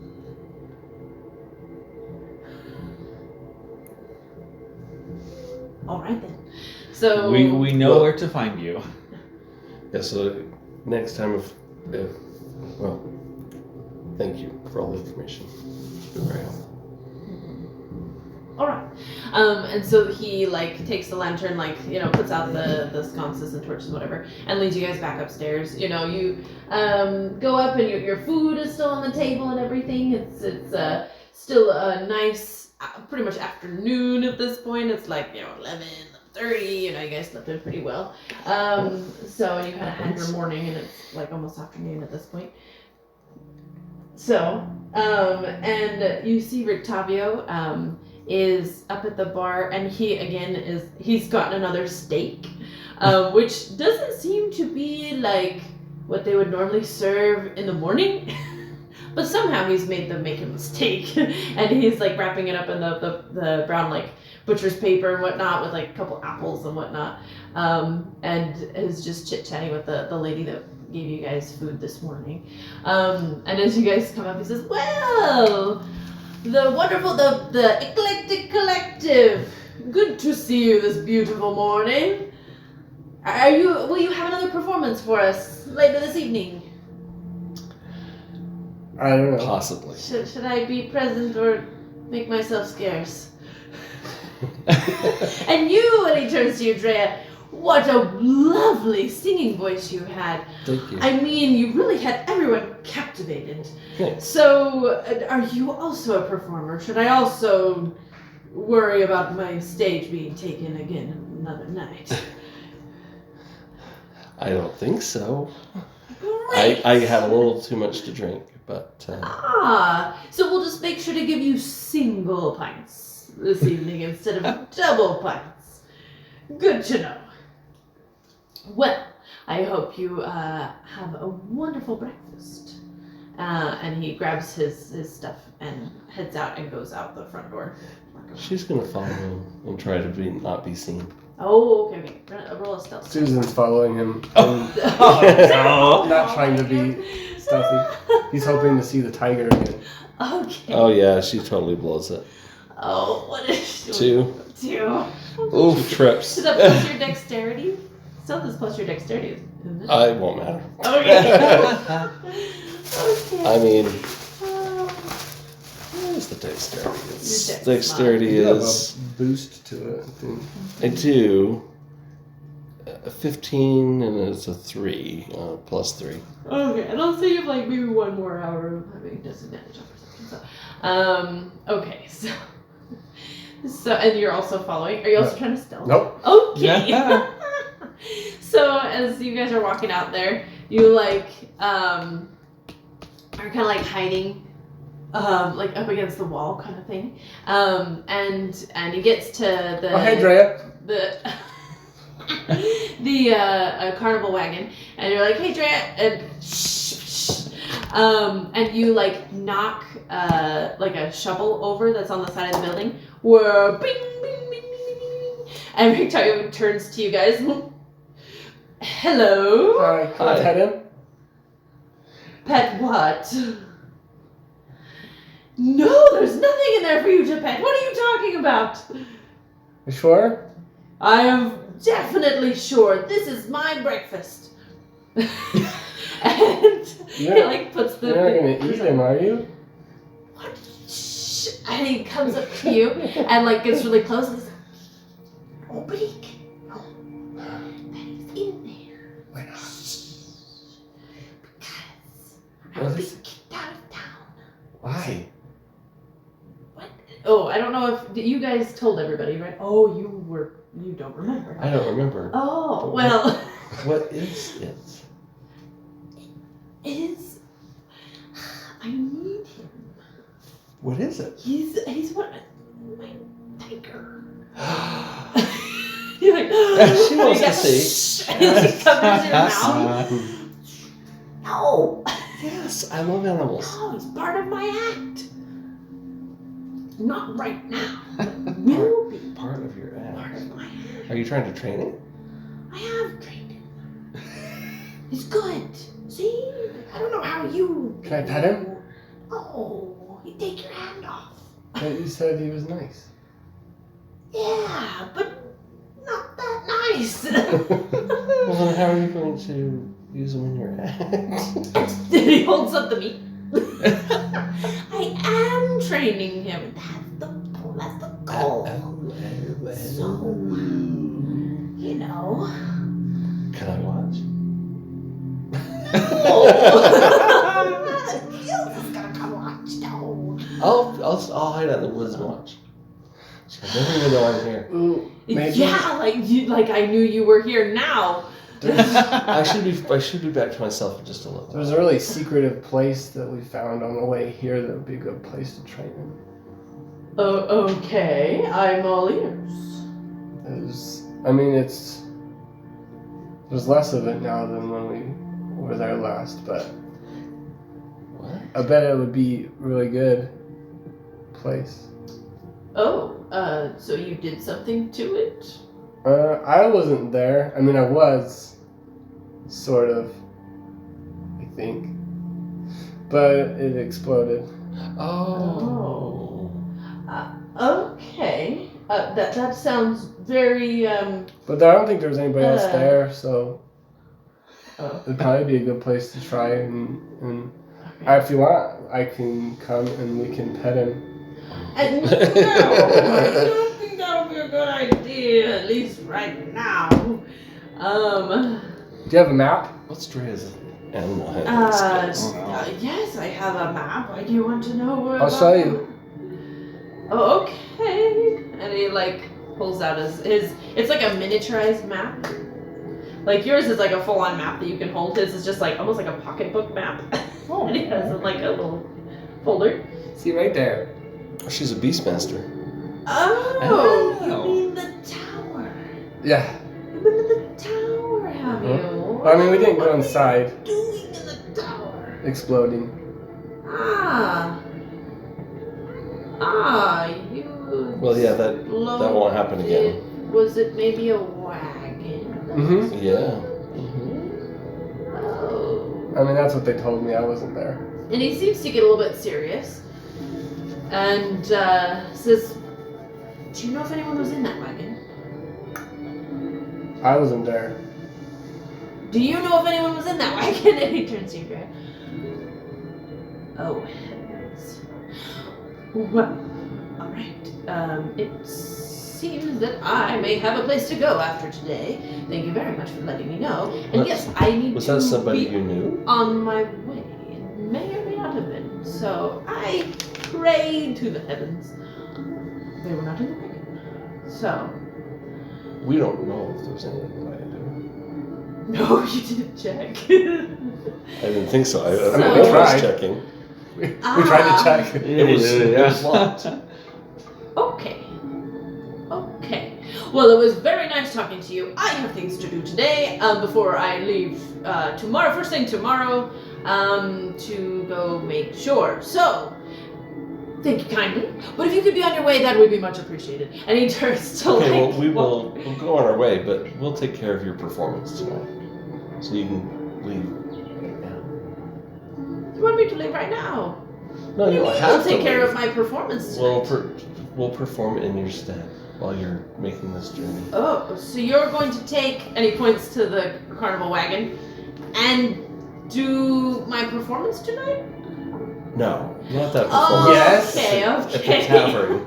All right then. So We know where to find you. Yeah, so next time if well, thank you for all the information. It's been very helpful. all right. And so he takes the lantern, puts out the sconces and torches, whatever, and leads you guys back upstairs. You go up and your food is still on the table and everything. It's still a nice, pretty much afternoon at this point. It's 11:30. You guys slept in pretty well. So you kind of had your morning, and it's almost afternoon at this point. So, and you see Rictavio is up at the bar, and he's gotten another steak, which doesn't seem to be what they would normally serve in the morning. But somehow he's made them make a mistake, and he's wrapping it up in the brown butcher's paper and whatnot with a couple apples and whatnot, and is just chit-chatting with the lady that gave you guys food this morning. And as you guys come up, he says, "Well, the wonderful, the eclectic collective. Good to see you this beautiful morning. Will you have another performance for us later this evening?" I don't know. Possibly. Should I be present or make myself scarce? And you, and he turns to you, Drea, what a lovely singing voice you had. Thank you. I mean, you really had everyone captivated. Thanks. So, are you also a performer? Should I also worry about my stage being taken again another night? I don't think so. Great. I had a little too much to drink, but So we'll just make sure to give you single pints this evening instead of double pints. Good to know. Well, I hope you have a wonderful breakfast. And he grabs his stuff and heads out and goes out the front door. she's gonna follow him and try to not be seen. Oh, okay. Roll a stealth. Susan's following him. Oh, Not trying to be stealthy. He's hoping to see the tiger again. Okay. Oh yeah, she totally blows it. Oh, what is she doing? 2. 2. Oof, trips. Is that plus your dexterity? Stealth is plus your dexterity, isn't it? It won't matter. Okay. Okay. I mean, Oh. where's the dexterity? It's, Your dex dexterity You have is. a boost to it, I think. I do. 15 and it's a 3, plus 3. Okay, and I'll say you have like maybe one more hour of having disadvantage on perception. So, okay, so and you're also following. Are you also trying to stealth? Nope. Okay. Yeah. So as you guys are walking out there, you are kind of like hiding, like up against the wall, kind of thing. And he gets to the. Oh, hey, Drea. the carnival wagon, and you're like, hey, Drea, and you like knock like a shovel over that's on the side of the building. Whoa, bing, bing, bing, bing, bing. And Victoria turns to you guys. Hello. Hi. Can I pet him? Pet what? No, there's nothing in there for you to pet. What are you talking about? You sure? I am definitely sure this is my breakfast. And he like puts the. You're not gonna eat him, are you? What? Shh. And he comes up to you and like gets really close and he's like, oh, but he can know that he's in there. Why not? Because I'll be kicked out of town. Why? What? Oh, I don't know if you guys told everybody, right? Oh, you don't remember. I don't remember. Oh, well. What is it? It is. I need him. What is it? He's what? My tiger. You're like, She wants to see. He like covers your mouth. No. Yes, I love animals. No, he's part of my act. Not right now. But will be Part of your part act. of my act. Are you trying to train it? I have trained him. He's good. See? I don't know how you. Can I pet him? Oh, you take your hand off. But you said he was nice. Yeah, but not that nice. Well, then how are you going to use them in your act? He holds up the meat. I am training him. That's the goal. So, you know. Can I watch? Gil's gonna come watch. No. I'll hide out in the woods and watch. She'll never even know I'm here. Ooh, maybe. Yeah, like I knew you were here now. I should be back to myself in just a little. There's a really secretive place that we found on the way here that would be a good place to train him. Okay, I'm all ears. There's less of it now than when we were there last, but What? I bet it would be a really good place. Oh, so you did something to it? I wasn't there. I mean, I was, sort of, I think. But it exploded. Oh. Okay. That sounds very, But I don't think there was anybody else Uh. there, so Oh. it'd probably be a good place to try. And Okay. if you want, I can come and we can pet him. No, I don't think that would be a good idea, at least right now. Do you have a map? What's Dre's animal handling skills? Yes, I have a map. Why do you want to know where? I'll show you. Oh, okay. And he like pulls out his. It's like a miniaturized map. Like yours is like a full-on map that you can hold. His is just like almost like a pocketbook map. Oh. And it has like a little folder. See right there. She's a beastmaster. Oh, Oh. you mean the tower? Yeah. You've been to the tower, have you? I mean, we didn't go What are inside. you doing in the tower? Exploding. You. Well, yeah, that won't happen again. Was it maybe a wagon? Mm-hmm. Yeah. Oh. I mean, that's what they told me. I wasn't there. And he seems to get a little bit serious. And says, "Do you know if anyone was in that wagon? I wasn't there. Do you know if anyone was in that wagon?" And he turns to you, Grant. Oh, heavens. Well, alright. It seems that I may have a place to go after today. Thank you very much for letting me know. And yes, I need Was to that somebody be you knew? on my way. It may or may not have been. So I prayed to the heavens. They were not in the wagon. So, We don't know if there's anything I do. no, you didn't check. I didn't think so. I So- mean, we I was tried. checking. We tried to check. It was locked. Okay. Well, it was very nice talking to you. I have things to do today before I leave tomorrow, first thing tomorrow, to go make sure. So, thank you kindly. But if you could be on your way, that would be much appreciated. And he turns to Okay, like, well, we'll go on our way, but we'll take care of your performance tonight. So you can leave right now. You want me to leave right now? No, you don't We'll have to take care leave. of my performance tonight. We'll perform in your stead while you're making this journey. Oh, so you're going to take, and he points to the carnival wagon, and do my performance tonight? No, not that Oh, performance. Yes. okay. At the tavern.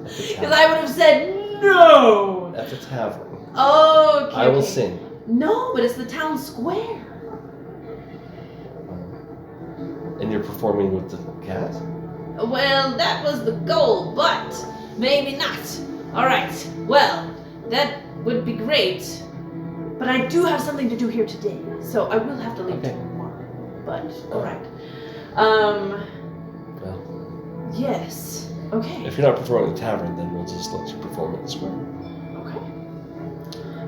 Because I would have said no. At the tavern. Okay. I will okay. sing. No, but it's the town square. And you're performing with the cat? Well, that was the goal, but maybe not. All right. Well, that would be great. But I do have something to do here today, so I will have to leave Okay. tomorrow. But all right. Well, Yes. Okay. if you're not performing at the tavern, then we'll just let you perform at the square. Okay.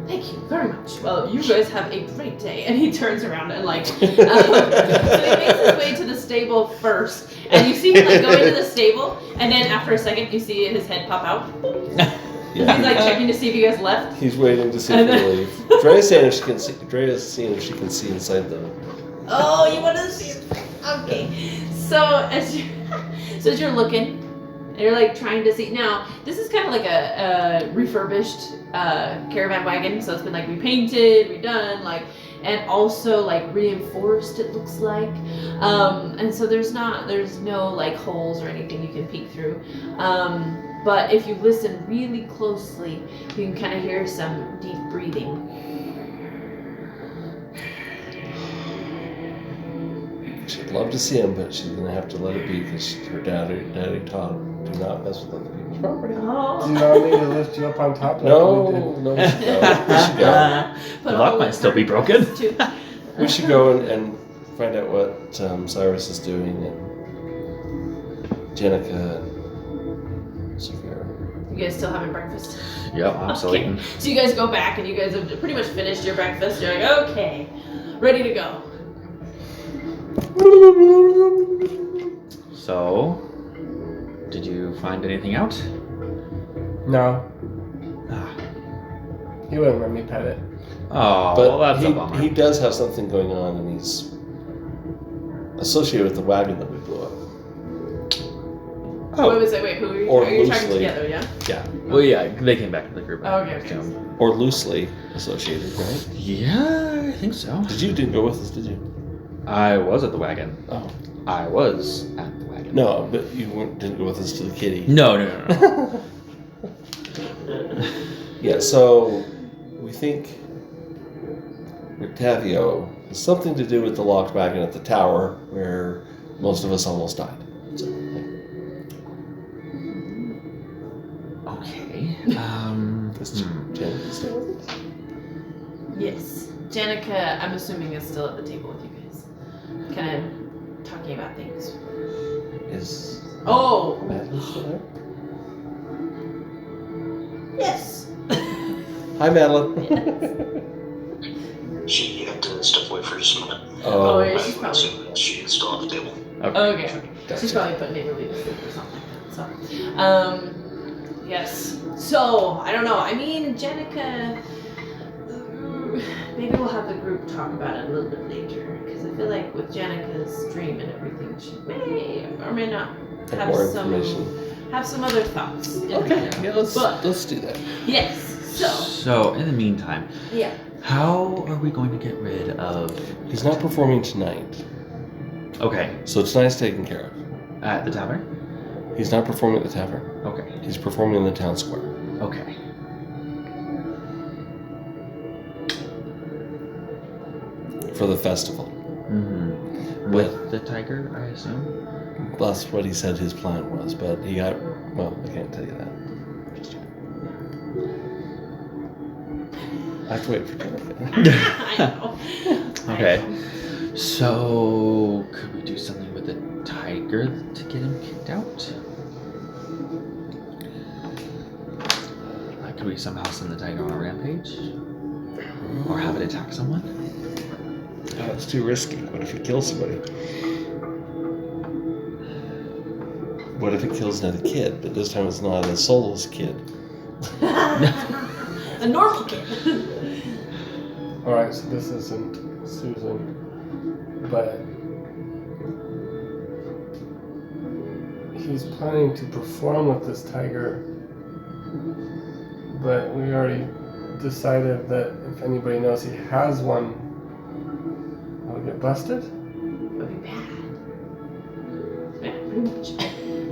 Thank you very much. Well, you guys have a great day. And he turns around and like, so he makes his way to the stable first, and you see him like go into the stable, and then after a second, you see his head pop out. He's like checking to see if you guys left. He's waiting to see if And we then- leave. Drea's saying if she can see. Drea's seeing if she can see inside the. Oh, you want to see? Okay. So as you're looking, and you're like trying to see. Now this is kind of like a refurbished caravan wagon, so it's been like repainted, redone, like, and also like reinforced. It looks like, and so there's no like holes or anything you can peek through. But if you listen really closely, you can kind of hear some deep breathing. She'd love to see him, but she's gonna have to let it be because her daddy taught do not mess with other people's property. Do Oh. you want me to lift you up on top? Like we did? No, we should go. We should go. But The lock all might of still her be broken. too. We should go and find out what Cyrus is doing and Jenica and Sophia. You guys still having breakfast? Yep, I'm still Okay. eating. So you guys go back and you guys have pretty much finished your breakfast. You're like, okay, ready to go. So, did you find anything out? No, Ah. he wouldn't let me pet it. Oh, But well, that's a bummer. he does have something going on, and he's associated with the wagon that we blew up. Wait, who are you, Or are you tracking loosely. together, yeah? Yeah. Well, yeah, they came back to the group. Oh, okay, okay. Or loosely associated, right? Yeah, I think so. You didn't go with us, did you? I was at the wagon. Oh. I was at the wagon. No, but you didn't go with us to the kitty. No. Yeah, so we think Octavio has something to do with the locked wagon at the tower where most of us almost died. So, Okay. is Jen still with us? Yes. Jenica, I'm assuming, is still at the table with you guys. Kind of talking about things. Is Oh! Madeline still there? Yes! Hi, Madeline. She had to step away for just a minute. Oh, Oh, yeah, I she's would probably... assume that she is still at the table. Okay. Gotcha. She's probably putting Neighborly to sleep or something like that. So, yes. So, I don't know. I mean, Jenica, maybe we'll have the group talk about it a little bit later. Because I feel like with Jenica's dream and everything, she may or may not Have more information. have some other thoughts. Okay, yeah, let's do that. Yes. So, in the meantime, Yeah. how are we going to get rid of... He's not performing tonight, Okay, so tonight's taken care of. at the tavern? He's not performing at the tavern. Okay, He's performing in the town square. okay. For the festival. Mm-hmm. With the tiger, I assume? That's what he said his plan was, but he got... Well, I can't tell you that. I have to wait for Jennifer. I know. Okay. So, could we do something with the tiger to get him kicked out? Could we somehow send the tiger on a rampage? Or have it attack someone? Oh, it's too risky. What if it kills somebody? What if it kills another kid, but this time it's not a soulless kid? A normal kid. Alright, so this isn't Susan, but he's planning to perform with this tiger, but we already decided that if anybody knows he has one, he'll get busted. Would be bad. Yeah, pretty much.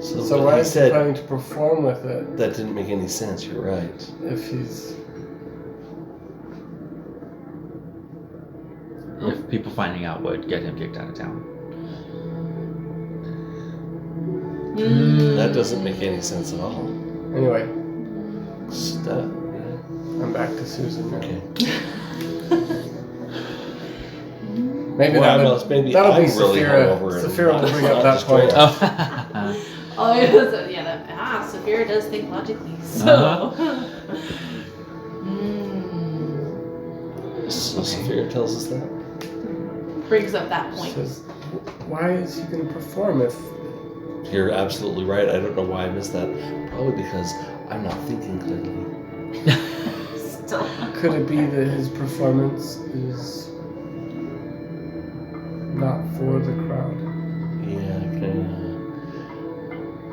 So what why he is he said, planning to perform with it that didn't make any sense, you're right. if he's... If people finding out would get him kicked out of town. That doesn't make any sense at all. Anyway, Stuff. I'm back to Susan now. Okay. Maybe Well, that'll else maybe be I'm really Saphira. hungover and Saphira will not- bring up not that destroyed. point. Oh, yeah, so, yeah, Saphira does think logically, so. So Saphira tells us that. Brings up that point. Says, why is he going to perform if... You're absolutely right. I don't know why I missed that. Probably because I'm not thinking clearly. Still. Could it be that his performance is not for the crowd? Yeah, kind of.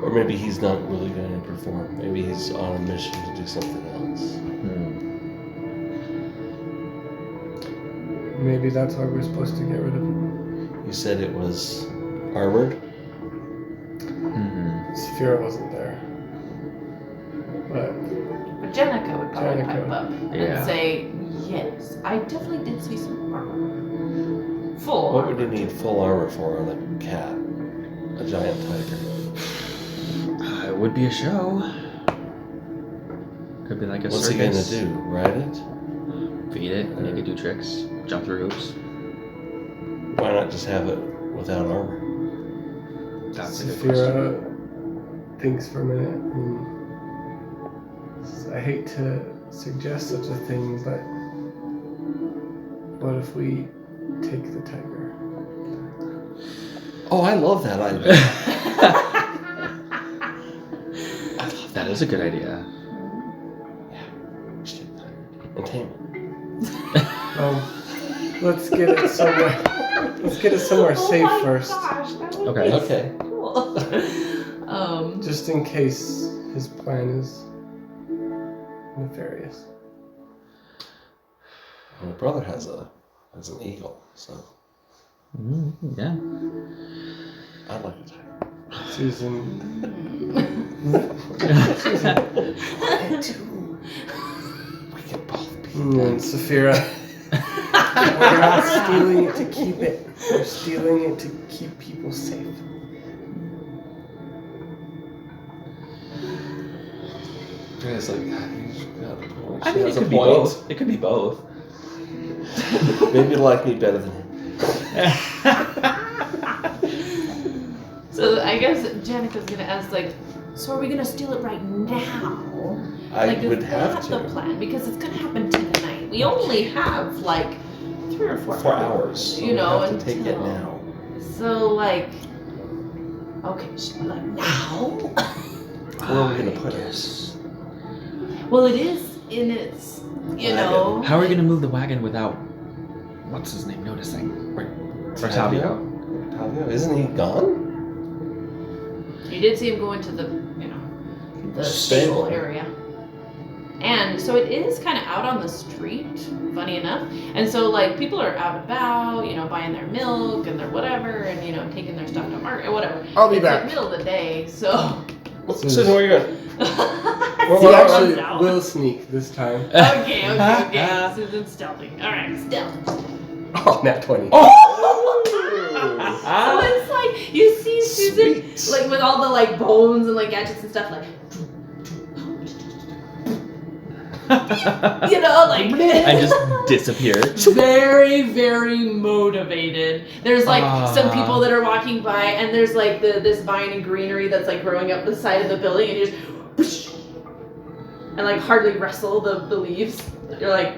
Or maybe he's not really going to perform. Maybe he's on a mission to do something else. Maybe that's why we're supposed to get rid of him. You said it was armored? Saphira wasn't there. But But Jenica would probably Jenica. pipe up Yeah. and say, yes, I definitely did see some armor. Full What armor. would you need full armor for on a cat? A giant tiger? It would be a show. Could be like a What's he circus. going to do? Ride it? Feed it, make it do tricks, jump through hoops. Why not just have it without armor? That's a good question. Saphira thinks for a minute and says, I hate to suggest such a thing, but what if we take the tiger? Oh, I love that idea. That is a good idea. And tame it. Let's get it somewhere. Let's get it somewhere safe Oh my first, gosh, that would Okay. be Okay. cool. just in case his plan is nefarious. My brother has an eagle, so Yeah. I'd like a tiger. Susan. We can both be. And Saphira. We're not stealing it to keep it. We're stealing it to keep people safe. Guys, like, I mean, it could be both. It could be both. Maybe you'll like me better than him. So I guess Janica's gonna ask, like, so are we gonna steal it right now? I Like, would is have that to. the plan? Because it's gonna happen tonight. We only have like 3 or 4 4 hours. So you know, we have to take it until- now. So like, okay, should we like now? Where are we gonna put it? Well, it is in its, you know. How are we gonna move the wagon without what's his name noticing? Octavio. Octavio? Isn't he gone? You did see him go into the, you know, the Stable. stable area. And so it is kind of out on the street, funny enough. And so, like, people are out and about, you know, buying their milk and their whatever, and, you know, taking their stuff to market or whatever. I'll be it's back. Like middle of the day, so. Susan, where are you going? He Susan actually runs out. will sneak this time. Okay. Susan's stealthing. All right, stealth. Oh, nat 20. So it's like you see Susan, Sweet. like with all the like bones and like gadgets and stuff, like. You know, like And just disappear. very, very motivated. There's like some people that are walking by, and there's like this vine and greenery that's like growing up the side of the building, and you just and like hardly wrestle the leaves. You're like,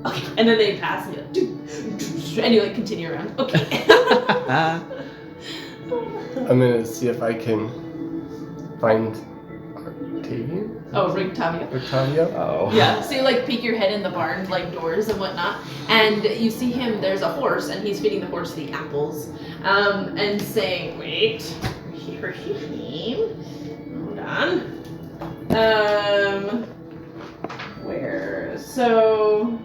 okay, and then they pass, and you like continue around. Okay. I'm gonna see if I can find Octavian. Oh, Octavio. Octavio. Oh. Yeah, so you like peek your head in the barn, like doors and whatnot, and you see him, there's a horse, and he's feeding the horse the apples, and saying, wait, here he came, hold on, where, so,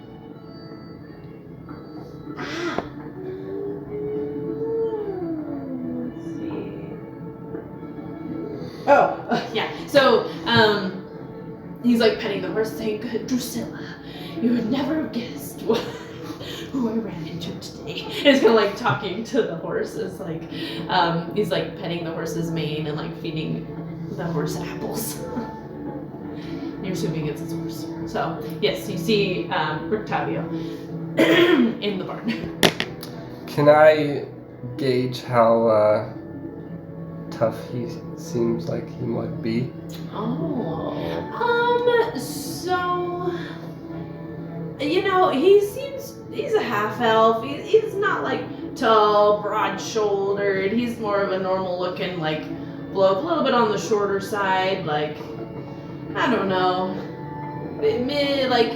let's see, yeah, so, he's like petting the horse, saying, "Good Drusilla, you would never have guessed who I ran into today." And he's kind of like talking to the horse. It's like he's like petting the horse's mane and like feeding the horse apples. You're assuming it's his horse. So yes, you see Octavio in the barn. Can I gauge how tough he seems like he might be? So, you know, he's a half elf. He's not like tall, broad-shouldered. He's more of a normal-looking, like, bloke, a little bit on the shorter side, like, I don't know, like,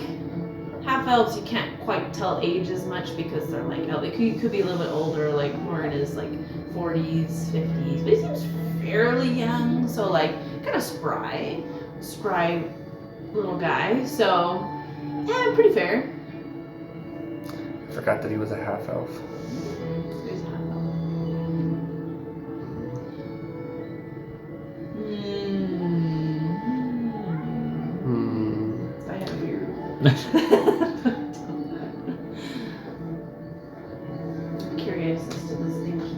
half elves you can't quite tell age as much because they're like, he could be a little bit older, like more in his like 40s, 50s, but he seems fairly young, so like kind of spry little guy, so yeah, pretty fair. I forgot that he was a half elf. He's a half elf. I have a beard. Curious as to this thinking.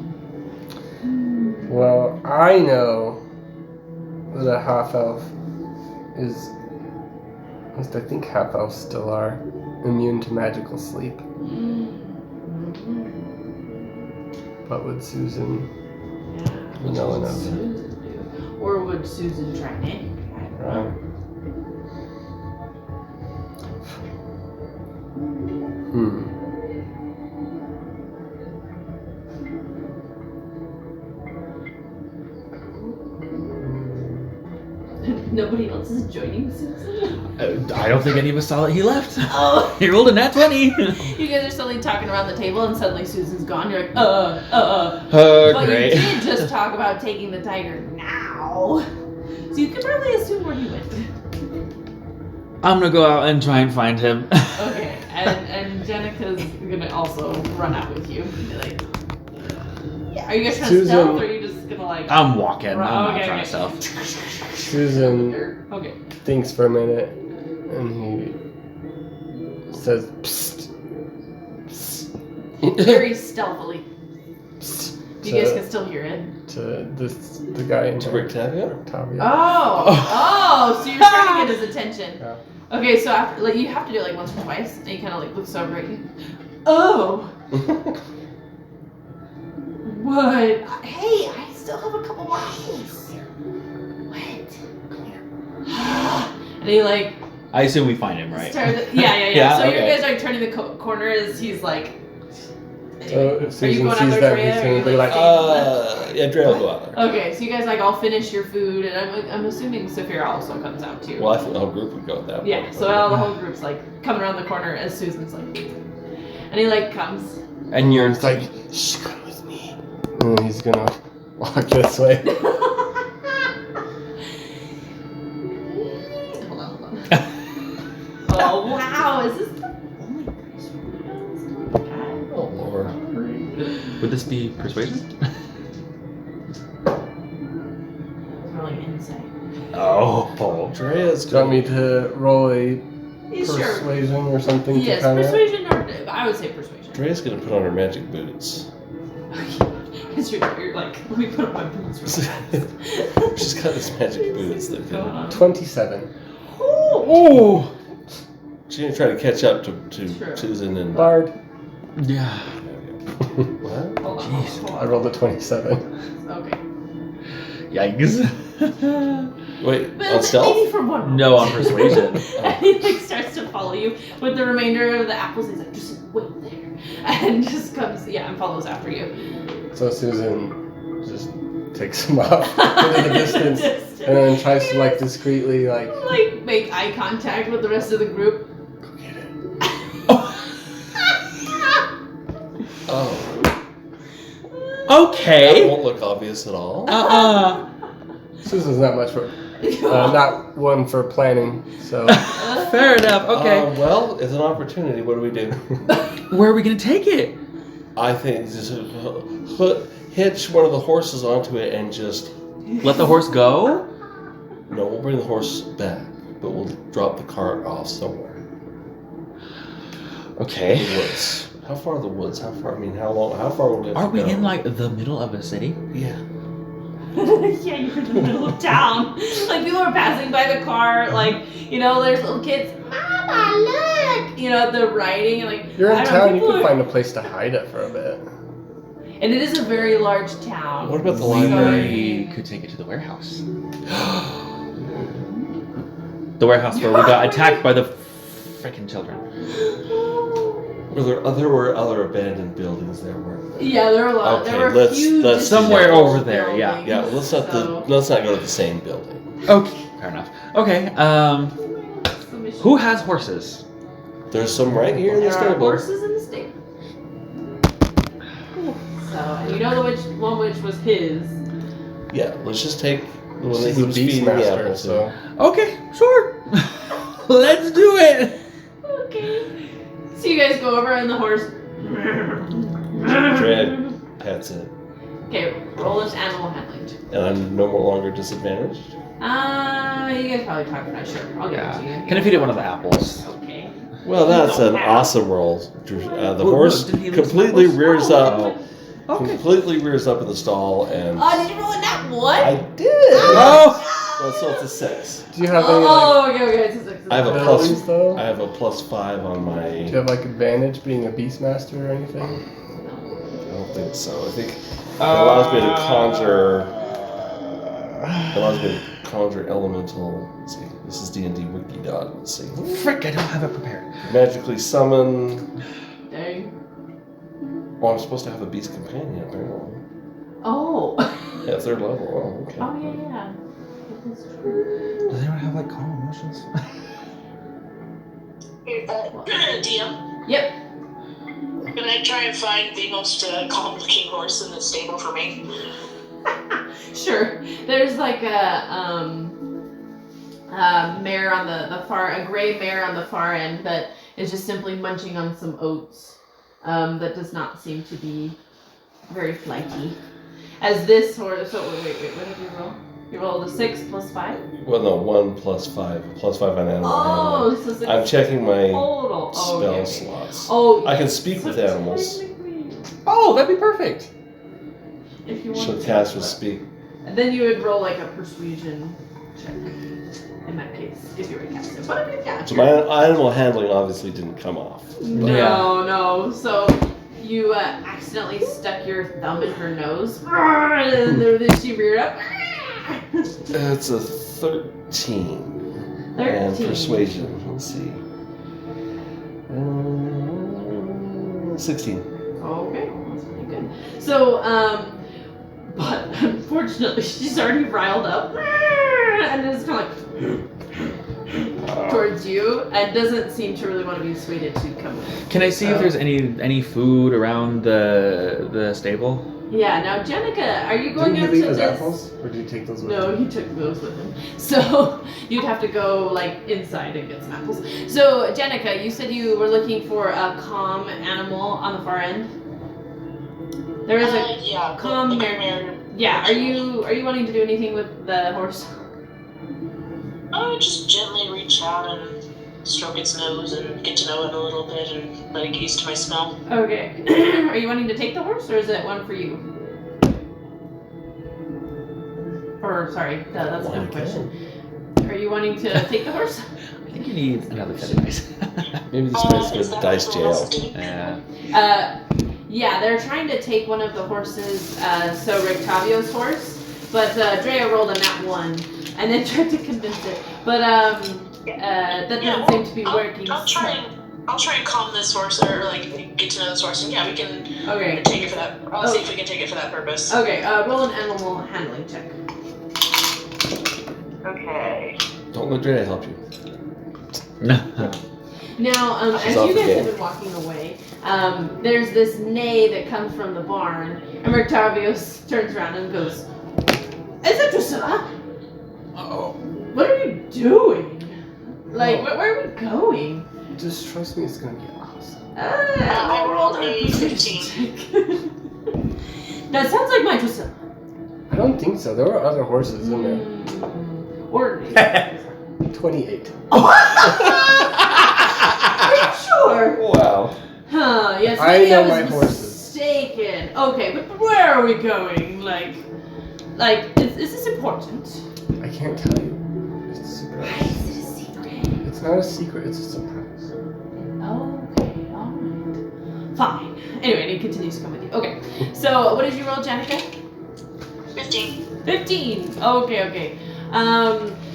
Well, I know that a half elf is, at least I think half elves still are, immune to magical sleep. But would Susan know enough? Susan do? Or would Susan try anyway? I don't know. Nobody else is joining Susan? I don't think any of us saw that he left. Oh. He rolled a nat 20. You guys are suddenly talking around the table and suddenly Susan's gone. You're like, But Great. you did just talk about taking the tiger now. So you can probably assume where he went. I'm gonna go out and try and find him. Okay, and Jenica's gonna also run out with you. Be like, yeah. Are you guys trying to Susan- stealth, or are you just gonna like? I'm walking. I'm not Okay, trying okay. to stealth. Susan Okay. thinks for a minute and he says, "Psst, psst." Very stealthily. Psst, You guys can still hear it. to the guy in To there. Octavio? Octavio. Oh, so you're trying to get his attention. Yeah. Okay, so after, like, you have to do it like once or twice, and he kind of like looks over at you. Oh, what? Hey, I still have a couple more apples. What? And he like. I assume we find him, right? Yeah. So okay. you guys are turning the corner as he's like. So if Are you Susan going sees out there, that, Drea, he's or gonna you, be like, Yeah, Dre will go out there. Okay, so you guys like all finish your food, and I'm assuming Saphira also comes out too. Well, I think the whole group would go at that point. Yeah, so all the whole group's like coming around the corner as Susan's like, and he like comes. And you're it's like, shh, come with me. And then he's gonna walk this way. Hold on. Oh wow, is this the only place we know? Oh, Lord. Would this be persuasion? Rolling insight. Oh. Drea's Do you want me to roll a Sure. persuasion or something Yes, to kind persuasion, or I would say persuasion. Drea's gonna put on her magic boots. Because you're like, let me put on my boots. She's got these magic boots that Going can. on. 27. Oh. She's gonna try to catch up to Sure. Susan and. Bard. Yeah. What? Hold on. Jeez. Hold I on. rolled a 27. Okay. Yikes. Wait, But on maybe stealth? for one. No, on persuasion. And he like starts to follow you with the remainder of the apples. He's like, just wait there, and just comes, and follows after you. So Susan just takes him off into the distance and then tries to like discreetly like make eye contact with the rest of the group. go get it. Oh. Okay. That won't look obvious at all. Susan's not much for not one for planning, so Fair enough. Okay. Well, it's an opportunity. What do we do? Where are we gonna take it? I think just hitch one of the horses onto it and just. Let the horse go? No, we'll bring the horse back, but we'll drop the cart off somewhere. Okay. The woods. How far are the woods? How far? I mean, how long? How far will we have Are to we go? in like the middle of a city? Yeah. Yeah, you're in the middle of town. Like people are passing by the car. Like there's little kids. Mama, look! They're riding and like. you're I in don't know, town, you people can are- find a place to hide it for a bit. And it is a very large town. What about the So- library? We could take it to the warehouse. The warehouse where we got attacked by the freaking children. There were other abandoned buildings there, weren't there? Yeah, there were a lot. Okay, there were let's- huge let's- Somewhere over there, yeah. buildings, Yeah, let's not so- let's not go to the same building. Okay. Fair enough. Okay. Who has horses? There's some right here in the There are stable. horses in the stable. So, and you know which was his. Yeah, let's just take the one that She's he a was feeding the beastmaster, apples to. so Okay. Sure. Let's do it. Okay. So you guys go over and the horse. Dread pets it, Okay, roll this animal handling. and I'm no longer disadvantaged. You guys probably talk about sure. I'll give it to you. Can I feed it one of the apples? Okay. Well, that's an Wow. awesome roll. The Well, horse didn't he lose completely apples? rears up, Okay. completely rears up in the stall, and Oh, did you roll a nat one? I did. Oh. Well, so it's a 6. do you have any like Oh, okay. It's a six. I have a abilities though? I have a +5 on Do my. you have like advantage being a beastmaster or anything? I don't think so. I think it allows me to conjure. It allows me to conjure elemental. Let's see. This is D&D Wiki. Let's see. Frick! I don't have it prepared. Magically summon. Dang. Oh, I'm supposed to have a beast companion apparently. Oh. Yeah, 3rd level. Oh, okay. Oh yeah. That is true. Does anyone have like calm emotions? DM, Yep. can I try and find the most calm-looking horse in the stable for me? Sure. There's like a mare on the far, a gray mare on the far end that is just simply munching on some oats. That does not seem to be very flighty. As this horse, so wait, what did you roll? You rolled a 6 plus 5? Well, no, 1 + 5. +5 on animal handling. So 6 I'm checking my total. spell Oh, okay. slots. Oh, I can speak so with animals. technically, Oh, that'd be perfect. if you want She'll to. cast with speak. And then you would roll like a persuasion check. In that case, if you were to cast it. But I mean, yeah. So my animal handling obviously didn't come off. No. So you accidentally stuck your thumb in her nose, and then she reared up. It's a 13. And 13. persuasion. Let's see. 16. Okay, well, that's pretty good. So, but unfortunately, she's already riled up, and is kind of like towards you, and doesn't seem to really want to be persuaded to come with. Can I see if there's any food around the stable? Yeah. Now, Jenica, are you going Didn't out he to leave his this? apples? Or did he take those with No, him? he took those with him. So you'd have to go like inside and get some apples. So Jenica, you said you were looking for a calm animal on the far end. There is a yeah, calm the mare. Yeah. Are you wanting to do anything with the horse? I would just gently reach out and stroke its nose and get to know it a little bit and let it get used to my smell. Okay. Are you wanting to take the horse, or is it one for you? Or sorry, that's a dumb question. Are you wanting to take the horse? I think you need another set of dice. Maybe this guy's Is going to that dice what jail. the Yeah. Yeah, they're trying to take one of the horses, so Rictavio's horse, but Drea rolled a nat 1 and then tried to convince it. But that doesn't seem to be working. I'll try and calm this horse, or like get to know this horse, and yeah, we can Okay. take it for that. I'll see if we can take it for that purpose. Okay, roll an animal handling check. Okay. Don't let Drea help you. Now, as She's off you the guys game. have been walking away, there's this neigh that comes from the barn, and Rictavio turns around and goes, "Is it Drusilla? Uh-oh. What are you doing? Like, Oh. where are we going?" Just trust me, it's gonna be awesome. I rolled a 15. That sounds like my Drusilla. I don't think so. There were other horses in there. Or 28. are you sure? Wow. Huh? Yes, I maybe I, know was my horses. mistaken. Okay, but where are we going? Like, is this important? I can't tell you. It's a Why surprise. is it a secret? It's not a secret, it's a surprise. Okay, alright. Fine. Anyway, and he continues to come with you. Okay, so what did you roll, Jenica? 15. 15. Okay.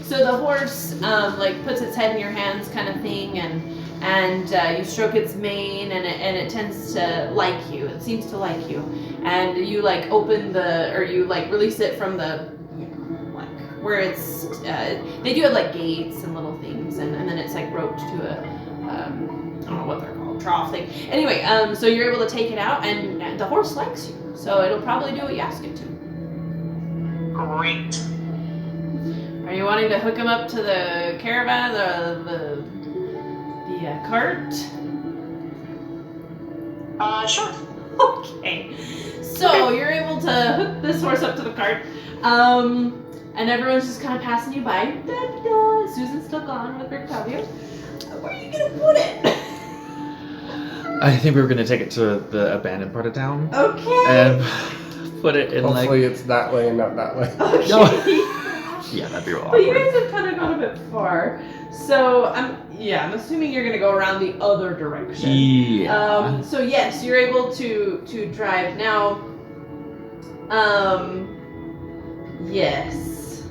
So the horse, like puts its head in your hands, kind of thing, and you stroke its mane, and it tends to like you. It seems to like you, and you like you like release it from the, like where it's. They do have like gates and little things, and then it's like roped to a, I don't know what they're called, trough thing. Anyway, so you're able to take it out, and the horse likes you, so it'll probably do what you ask it to. Great. Are you wanting to hook him up to the caravan, the cart? Sure. Okay. So you're able to hook this horse up to the cart, and everyone's just kind of passing you by. Da-da. Susan's still gone with Rictavio. Where are you gonna put it? I think we were gonna take it to the abandoned part of town Okay. and put it in Hopefully it's that way and not that way. Okay. No. Yeah, that'd be real But you awkward. guys have kind of gone a bit far, so I'm assuming you're gonna go around the other direction. Yeah. So yes, you're able to drive now. Yes.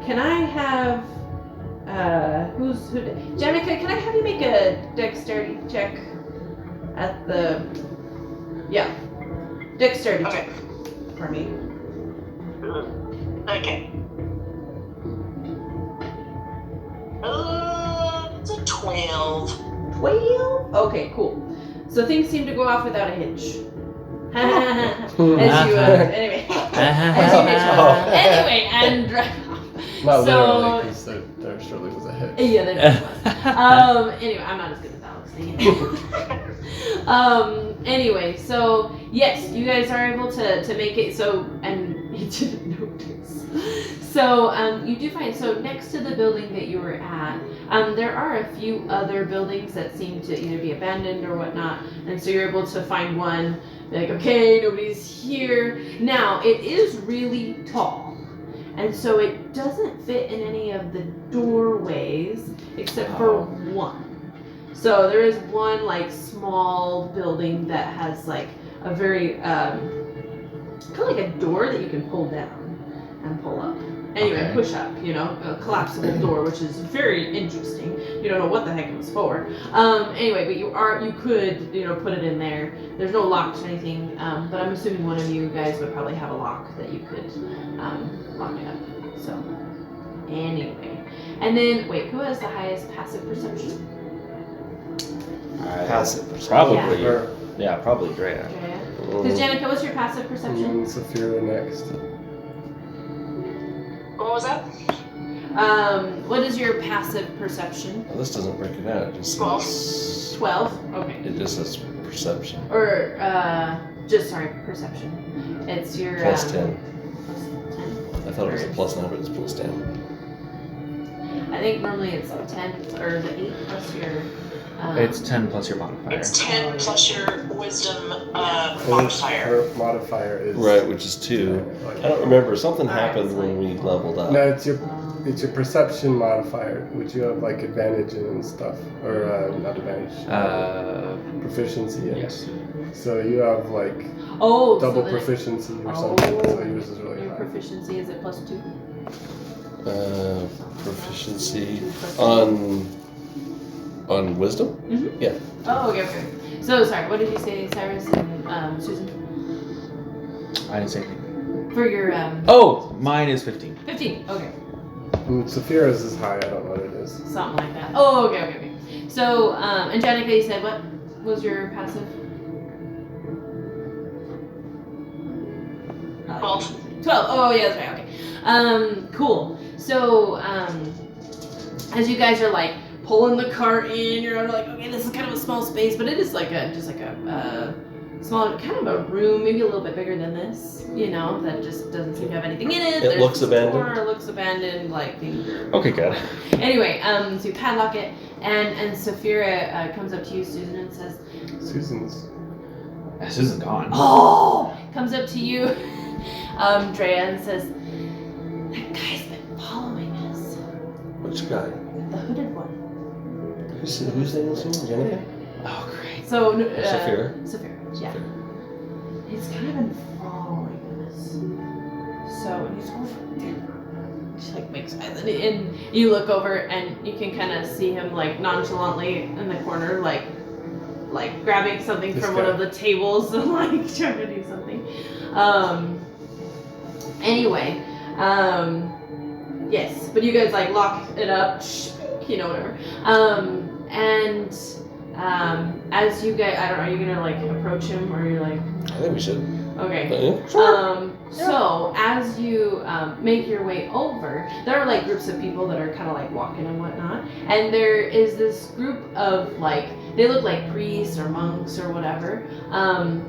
Can I have Jenica, can I have you make a dexterity check at the dexterity Okay. check for me. Okay. It's a 12. 12? Okay, cool. So things seem to go off without a hitch. As you, anyway. As you hitch off. Anyway, and drive off. Not So- literally, because there surely was a hit. Yeah, there was. Anyway, I'm not as good as Alex. Anyway, so yes, you guys are able to make it so, and he didn't notice. So you do find, so next to the building that you were at, there are a few other buildings that seem to either be abandoned or whatnot, and so you're able to find one, like, okay, nobody's here. Now, it is really tall, and so it doesn't fit in any of the doorways except for one. So there is one, like, small building that has, like, a very, kind of like a door that you can pull down and pull up. Anyway, Okay. push up, you know, a collapsible door, which is very interesting. You don't know what the heck it was for. Anyway, but you could, you know, put it in there. There's no locks or anything, but I'm assuming one of you guys would probably have a lock that you could lock it up. So, anyway. And then, wait, who has the highest passive perception? Passive perception. Probably. Or Yeah, probably Drea. Drea. Because Janica, what's your passive perception? Saphira next. What was that? What is your passive perception? Well, this doesn't break it out. It just 12. says, 12? Okay. it just says perception. Or, perception. It's your... Plus 10. Plus 10. I thought it was a plus 9, but it's plus 10. I think normally it's 10, or the 8 plus your... It's 10 plus your modifier. It's 10 plus your wisdom Her modifier. modifier is Right, which is 2. I don't remember. Something happened when we leveled up. No, it's your perception modifier, which you have like advantage in and stuff, or not advantage, proficiency in. Yes. So you have like Oh, double so then proficiency or something. So yours is really your high. proficiency is it plus 2? Proficiency on wisdom? Mm-hmm. Yeah. Oh, okay. So, sorry, what did you say, Cyrus and Susan? I didn't say anything. For your, Oh, mine is 15. 15, okay. Saphira's is high. I don't know what it is. Something like that. Oh, okay. So, and Janica, you said what was your passive? 12. 12. Oh, yeah, that's right. Okay. Cool. So, as you guys are like pulling the cart in, you're like, okay, this is kind of a small space, but it is like a small, kind of a room, maybe a little bit bigger than this. You know, that just doesn't seem to have anything in it. It looks just a abandoned? door, looks abandoned, like things are. Okay, good. Anyway, so you padlock it, and Saphira comes up to you, Susan, and says, Susan's. Susan's gone. "Oh!" Comes up to you, Drea, and says, "That guy's been following us. Which guy? The hooded one." Whose name is he? Jenica? Oh, great. So, Saphira? Saphira, yeah. He's kind of been following us. So, and he's over there. She like makes eyes, and you look over, and you can kind of see him like nonchalantly in the corner, like grabbing something This from guy. one of the tables and like trying to do something. Anyway, yes, but you guys like lock it up, you know, whatever. And as you guys, I don't know, are you gonna like approach him, or you're like, I think we should. okay. Yeah, sure. So as you make your way over, there are like groups of people that are kind of like walking and whatnot, and there is this group of like, they look like priests or monks or whatever,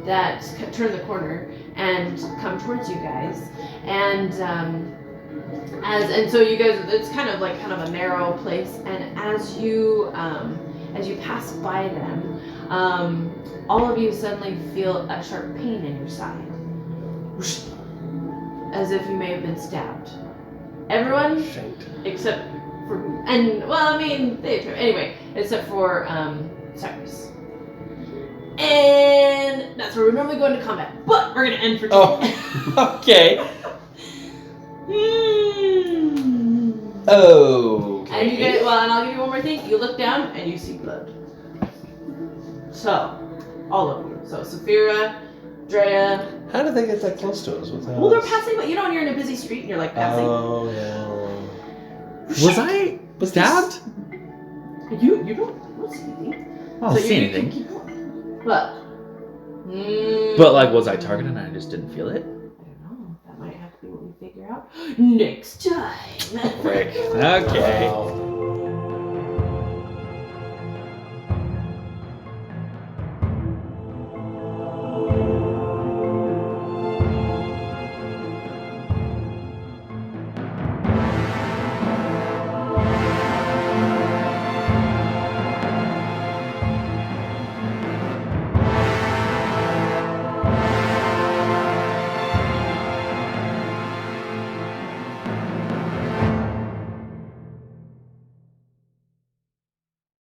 that turn the corner and come towards you guys, and so you guys, it's kind of a narrow place, and as you pass by them, all of you suddenly feel a sharp pain in your side. As if you may have been stabbed. Everyone Shanked. except for, anyway, except for Cyrus. And that's where we normally go into combat, but we're gonna end for today. Oh, okay. Hmm. Oh. And you guys, and I'll give you one more thing. You look down and you see blood. So, all of you. So, Saphira, Drea. How did they get that close to us? Well, they're passing, but you know when you're in a busy street and you're like passing. Oh, yeah. Was I stabbed? You don't see anything. I don't see you anything. keep going. But. But like, was I targeted and I just didn't feel it? I don't know. That might have to be what we figure out next time. Right. Okay. Wow.